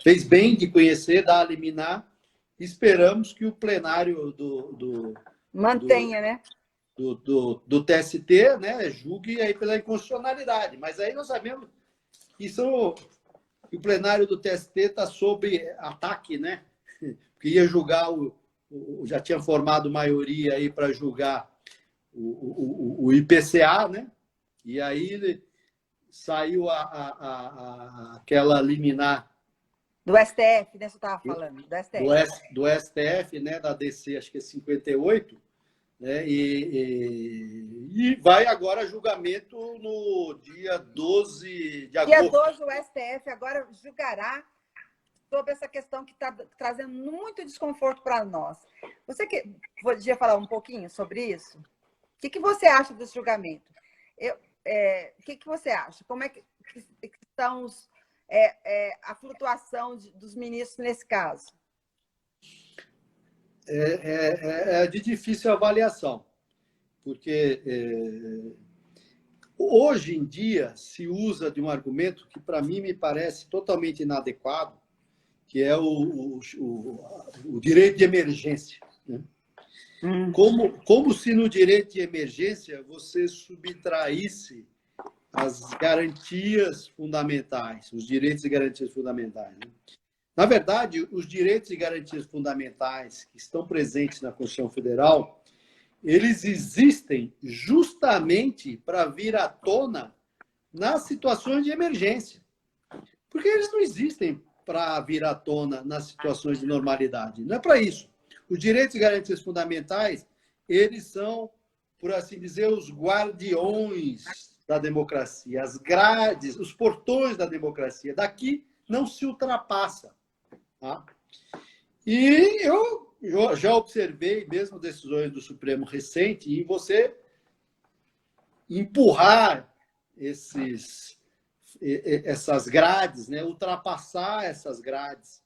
fez bem de conhecer, dar a liminar. Esperamos que o plenário mantenha, né? Do TST, né, julgue aí pela inconstitucionalidade. Mas aí nós sabemos que o plenário do TST está sob ataque, né? Porque ia julgar já tinha formado maioria aí para julgar o IPCA, né? E aí saiu aquela liminar do STF, né? Você estava falando, do STF. Do STF, né? Da DC, acho que é 58, né? E vai agora a julgamento no dia 12 de Dia agosto. 12, o STF agora julgará sobre essa questão que está trazendo muito desconforto para nós. Você podia falar um pouquinho sobre isso? O que você acha desse julgamento? O que você acha? Como é que estão a flutuação dos ministros nesse caso? É de difícil avaliação, porque hoje em dia se usa de um argumento que, para mim, me parece totalmente inadequado, que é o direito de emergência. Né? Como se no direito de emergência você subtraísse as garantias fundamentais, os direitos e garantias fundamentais. Né? Na verdade, os direitos e garantias fundamentais que estão presentes na Constituição Federal, eles existem justamente para vir à tona nas situações de emergência. Porque eles não existem para vir à tona nas situações de normalidade. Não é para isso. Os direitos e garantias fundamentais, eles são, por assim dizer, os guardiões da democracia, as grades, os portões da democracia. Daqui não se ultrapassa. Tá? E eu já observei, mesmo decisões do Supremo recente, em você empurrar essas grades, né? Ultrapassar essas grades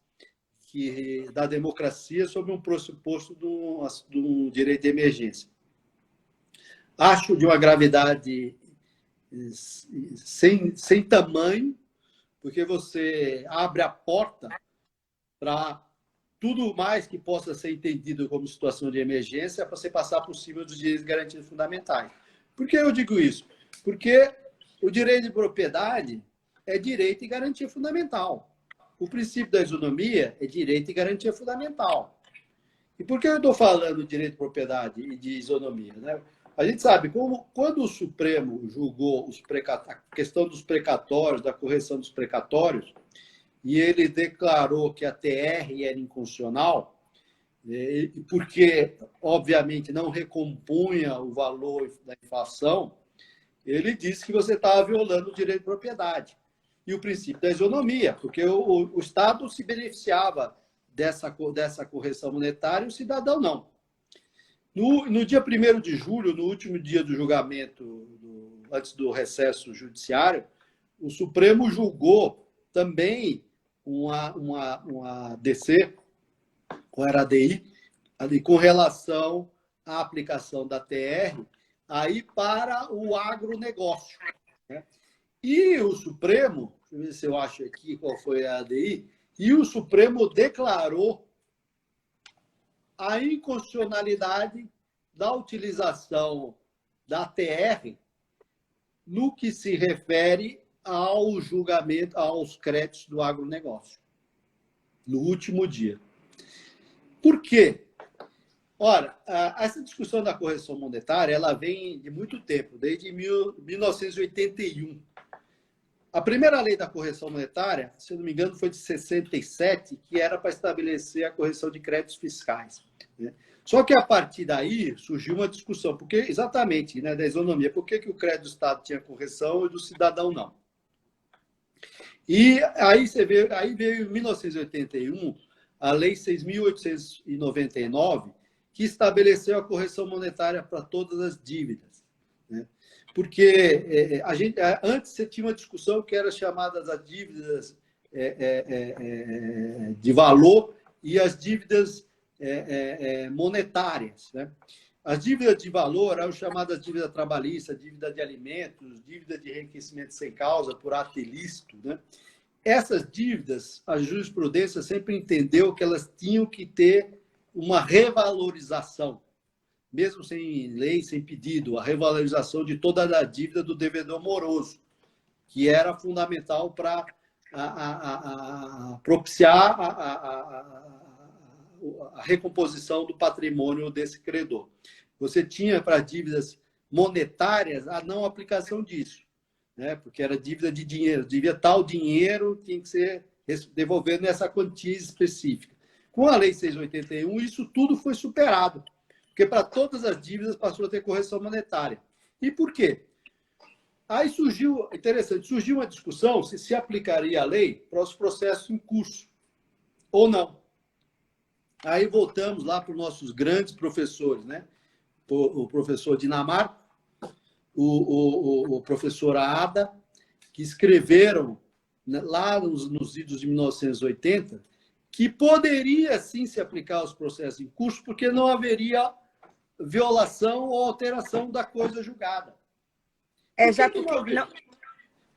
da democracia sob um pressuposto do direito de emergência. Acho de uma gravidade sem tamanho, porque você abre a porta para tudo mais que possa ser entendido como situação de emergência para você passar por cima dos direitos e garantias fundamentais. Por que eu digo isso? Porque o direito de propriedade é direito e garantia fundamental. O princípio da isonomia é direito e garantia fundamental. E por que eu estou falando de direito de propriedade e de isonomia? Né? A gente sabe, quando o Supremo julgou a questão dos precatórios, da correção dos precatórios, e ele declarou que a TR era inconstitucional, porque, obviamente, não recompunha o valor da inflação, ele disse que você estava violando o direito de propriedade e o princípio da isonomia, porque o Estado se beneficiava dessa correção monetária e o cidadão não. No dia 1º de julho, no último dia do julgamento, antes do recesso judiciário, o Supremo julgou também uma DC, com RADI, ali, com relação à aplicação da TR aí para o agronegócio. Né? E o Supremo, deixa eu ver se eu acho aqui qual foi a ADI, e o Supremo declarou a inconstitucionalidade da utilização da TR no que se refere ao julgamento, aos créditos do agronegócio, no último dia. Por quê? Ora, essa discussão da correção monetária, ela vem de muito tempo, desde 1981. A primeira lei da correção monetária, se eu não me engano, foi de 67, que era para estabelecer a correção de créditos fiscais. Né? Só que, a partir daí, surgiu uma discussão, porque exatamente, né, da isonomia, por que o crédito do Estado tinha correção e do cidadão não? E aí veio em 1981 a Lei 6.899, que estabeleceu a correção monetária para todas as dívidas. Né? Porque antes você tinha uma discussão que era chamada as dívidas de valor e as dívidas monetárias. Né? As dívidas de valor eram chamadas dívida trabalhista, dívida de alimentos, dívida de enriquecimento sem causa por ato ilícito. Né? Essas dívidas, a jurisprudência sempre entendeu que elas tinham que ter uma revalorização, mesmo sem lei, sem pedido, a revalorização de toda a dívida do devedor moroso, que era fundamental para propiciar a recomposição do patrimônio desse credor. Você tinha para dívidas monetárias a não aplicação disso, né? Porque era dívida de dinheiro, devia tal dinheiro, tinha que ser devolvido nessa quantia específica. Com a Lei 681, isso tudo foi superado, Porque para todas as dívidas passou a ter correção monetária. E por quê? Aí surgiu, interessante, surgiu uma discussão se aplicaria a lei para os processos em curso ou não. Aí voltamos lá para os nossos grandes professores, né? O professor Dinamarca, o professor Ada, que escreveram, né, lá nos idos de 1980, que poderia sim se aplicar aos processos em curso, porque não haveria violação ou alteração da coisa julgada.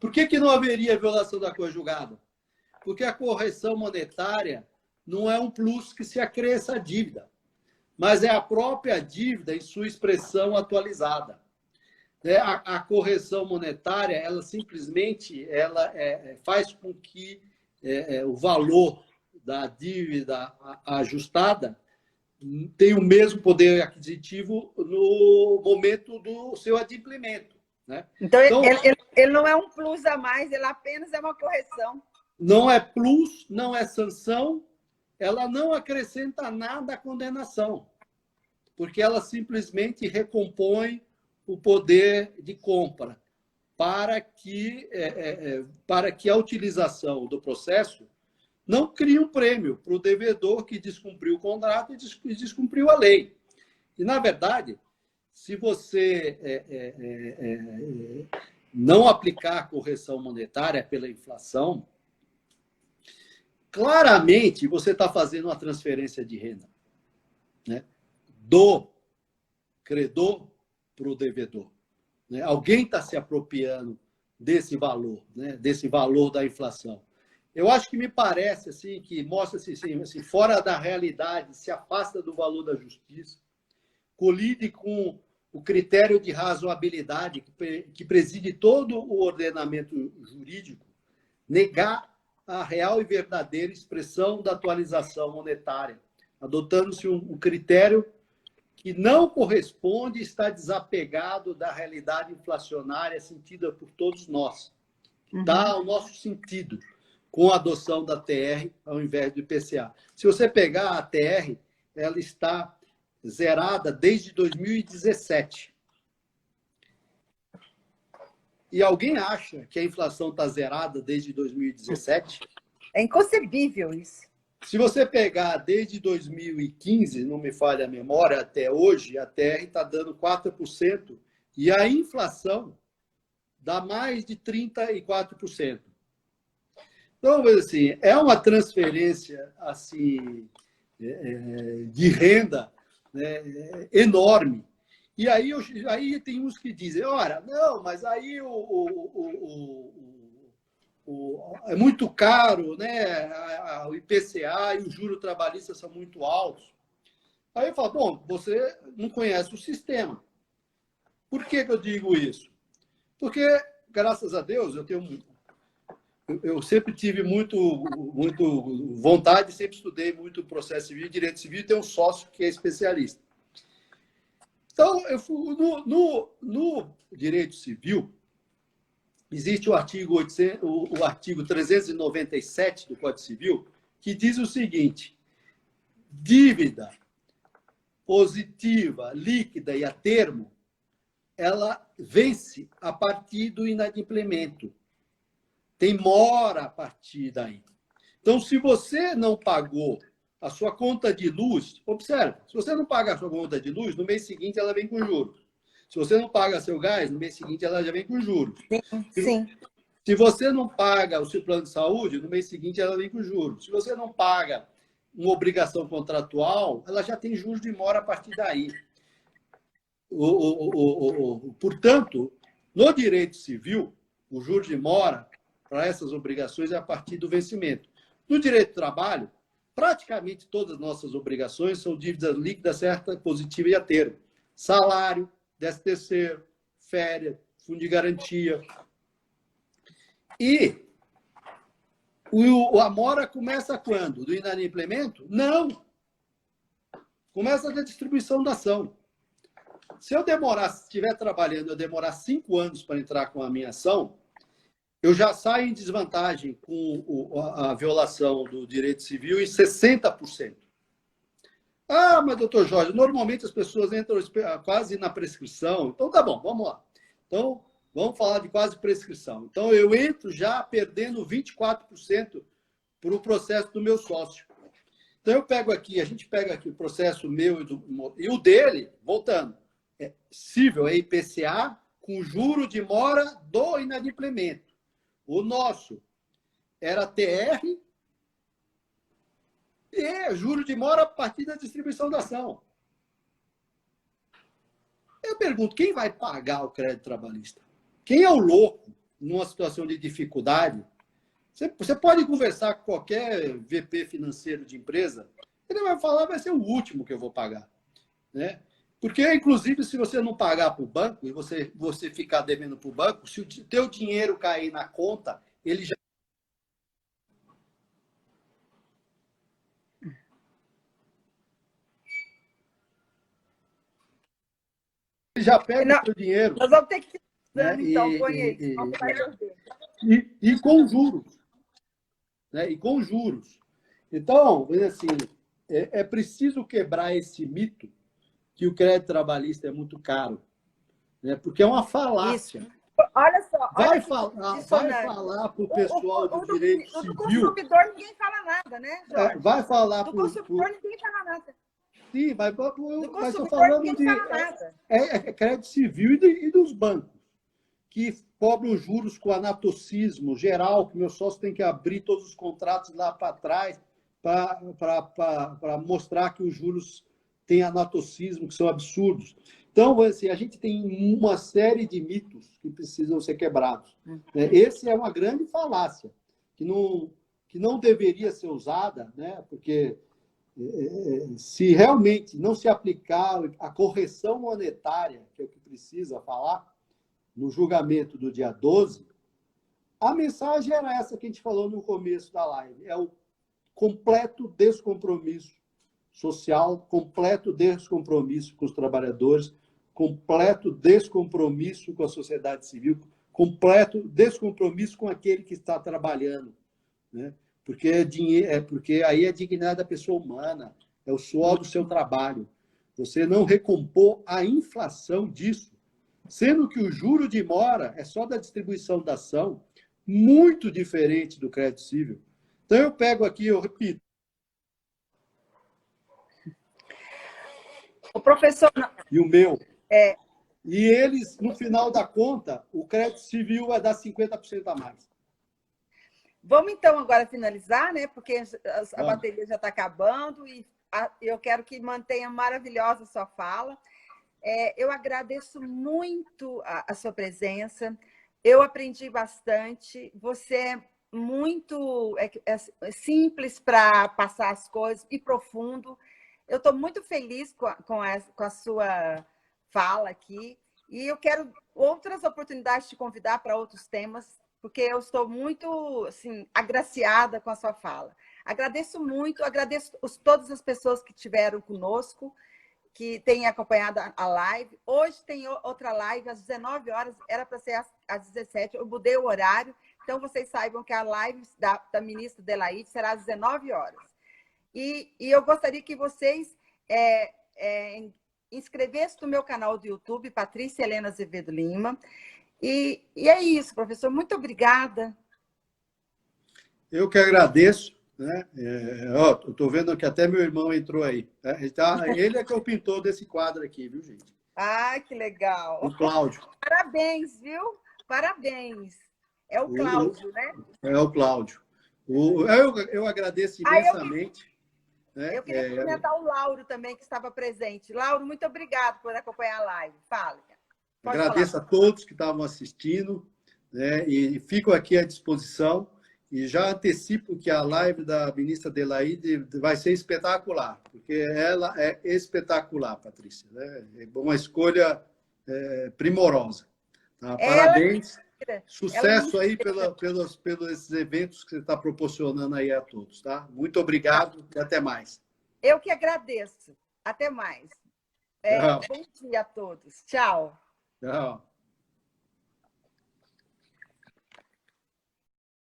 Por que não haveria violação da coisa julgada? Porque a correção monetária não é um plus que se acresça à dívida, mas é a própria dívida em sua expressão atualizada. A correção monetária, ela simplesmente faz com que o valor da dívida ajustada tenha o mesmo poder aquisitivo no momento do seu adimplemento. Né? Então ele não é um plus a mais, ele apenas é uma correção. Não é plus, não é sanção, ela não acrescenta nada à condenação, porque ela simplesmente recompõe o poder de compra para que a utilização do processo não crie um prêmio para o devedor que descumpriu o contrato e descumpriu a lei. E, na verdade, se você não aplicar a correção monetária pela inflação, claramente você está fazendo uma transferência de renda, né? Do credor para o devedor. Né? Alguém está se apropriando desse valor, né? Desse valor da inflação. Eu acho que me parece assim, que mostra-se assim, fora da realidade, se afasta do valor da justiça, colide com o critério de razoabilidade que preside todo o ordenamento jurídico, negar a real e verdadeira expressão da atualização monetária, adotando-se um critério que não corresponde e está desapegado da realidade inflacionária sentida por todos nós, que dá ao nosso sentido com a adoção da TR ao invés do IPCA. Se você pegar a TR, ela está zerada desde 2017. E alguém acha que a inflação está zerada desde 2017? É inconcebível isso. Se você pegar desde 2015, não me falha a memória, até hoje, a TR está dando 4%, e a inflação dá mais de 34%. Então, assim, é uma transferência assim, de renda, né, enorme. E aí tem uns que dizem, ora, não, mas aí é muito caro, né? O IPCA e o juro trabalhista são muito altos. Aí eu falo, bom, você não conhece o sistema. Por que eu digo isso? Porque, graças a Deus, eu sempre tive muito vontade, sempre estudei muito processo civil e direito civil, e tenho um sócio que é especialista. Então, no direito civil, existe o artigo 397 do Código Civil, que diz o seguinte: dívida positiva, líquida e a termo, ela vence a partir do inadimplemento. Tem mora a partir daí. Então, se você não pagou a sua conta de luz, observe, se você não paga a sua conta de luz, no mês seguinte ela vem com juros. Se você não paga seu gás, no mês seguinte ela já vem com juros. Sim. Se você não paga o seu plano de saúde, no mês seguinte ela vem com juros. Se você não paga uma obrigação contratual, ela já tem juros de mora a partir daí. Portanto, no direito civil, o juros de mora para essas obrigações é a partir do vencimento. No direito do trabalho, praticamente todas as nossas obrigações são dívidas líquidas, certa, positiva e a termo. Salário, 13º, férias, fundo de garantia. E a mora começa quando? Do inadimplemento? Não. Começa da distribuição da ação. Se eu estiver trabalhando, eu demorar 5 anos para entrar com a minha ação, eu já saio em desvantagem com a violação do direito civil em 60%. Ah, mas, doutor Jorge, normalmente as pessoas entram quase na prescrição. Então, tá bom, vamos lá. Então, vamos falar de quase prescrição. Então, eu entro já perdendo 24% para o processo do meu sócio. Então, a gente pega aqui o processo meu e o dele, voltando, é cível, é IPCA, com juro de mora do inadimplemento. O nosso era TR e juro de mora a partir da distribuição da ação. Eu pergunto, quem vai pagar o crédito trabalhista? Quem é o louco numa situação de dificuldade? Você pode conversar com qualquer VP financeiro de empresa, ele vai falar, vai ser o último que eu vou pagar. Né? Porque, inclusive, se você não pagar para o banco e você ficar devendo para o banco, se o teu dinheiro cair na conta, ele já pega Não, o teu dinheiro. nós vamos ter que ir Né? então, põe aí, senão você vai perder. E com juros. Né? E com juros. Então, assim, é preciso quebrar esse mito que o crédito trabalhista é muito caro. Né? Porque é uma falácia. Isso. Olha só, Vai olha falar para o pessoal do direito do civil. consumidor ninguém fala nada, né, Jorge? Vai falar do consumidor ninguém fala nada. Sim, Do mas consumidor estou falando ninguém fala nada. É crédito civil e dos bancos, que cobram juros com anatocismo geral, que meu sócio tem que abrir todos os contratos lá para trás para mostrar que os juros têm anatocismo, que são absurdos. Então, assim, a gente tem uma série de mitos que precisam ser quebrados. Né? Esse é uma grande falácia, que não deveria ser usada, né? Porque se realmente não se aplicar a correção monetária, que é o que precisa falar, no julgamento do dia 12, a mensagem era essa que a gente falou no começo da live. É o completo descompromisso social, completo descompromisso com os trabalhadores, completo descompromisso com a sociedade civil, completo descompromisso com aquele que está trabalhando. Né? Porque aí é a dignidade da pessoa humana, é o suor do seu trabalho. Você não recompor a inflação disso, sendo que o juro de mora é só da distribuição da ação, muito diferente do crédito civil. Então, eu pego aqui, eu repito. O professor... E o meu. E eles, no final da conta, o crédito civil vai dar 50% a mais. Vamos, então, agora finalizar, né? Porque a bateria já está acabando e eu quero que mantenha maravilhosa a sua fala. Eu agradeço muito a sua presença. Eu aprendi bastante. Você é muito simples para passar as coisas e profundo. Eu estou muito feliz com a sua fala aqui. E eu quero outras oportunidades de te convidar para outros temas, porque eu estou muito assim, agraciada com a sua fala. Agradeço muito, agradeço todas as pessoas que estiveram conosco, que têm acompanhado a live. Hoje tem outra live às 19 horas, era para ser às 17, eu mudei o horário, então vocês saibam que a live da ministra Adelaide será às 19 horas. E eu gostaria que vocês inscrevessem no meu canal do YouTube, Patrícia Helena Azevedo Lima. E é isso, professor. Muito obrigada. Eu que agradeço. Né? Estou vendo que até meu irmão entrou aí. Ele é que é o pintor desse quadro aqui, viu, gente? Ah, que legal. O Cláudio. Parabéns, viu? Parabéns. É o Cláudio, né? É o Cláudio. Eu agradeço imensamente. Eu queria cumprimentar o Lauro também, que estava presente. Lauro, muito obrigado por acompanhar a live. Fala. Agradeço a todos que estavam assistindo, né? E fico aqui à disposição. E já antecipo que a live da ministra Adelaide vai ser espetacular, porque ela é espetacular, Patrícia. Né? É uma escolha primorosa. Tá? Parabéns. Sucesso aí pelos esses eventos que você está proporcionando aí a todos. Tá? Muito obrigado e até mais. Eu que agradeço. Até mais. Bom dia a todos. Tchau. Tchau.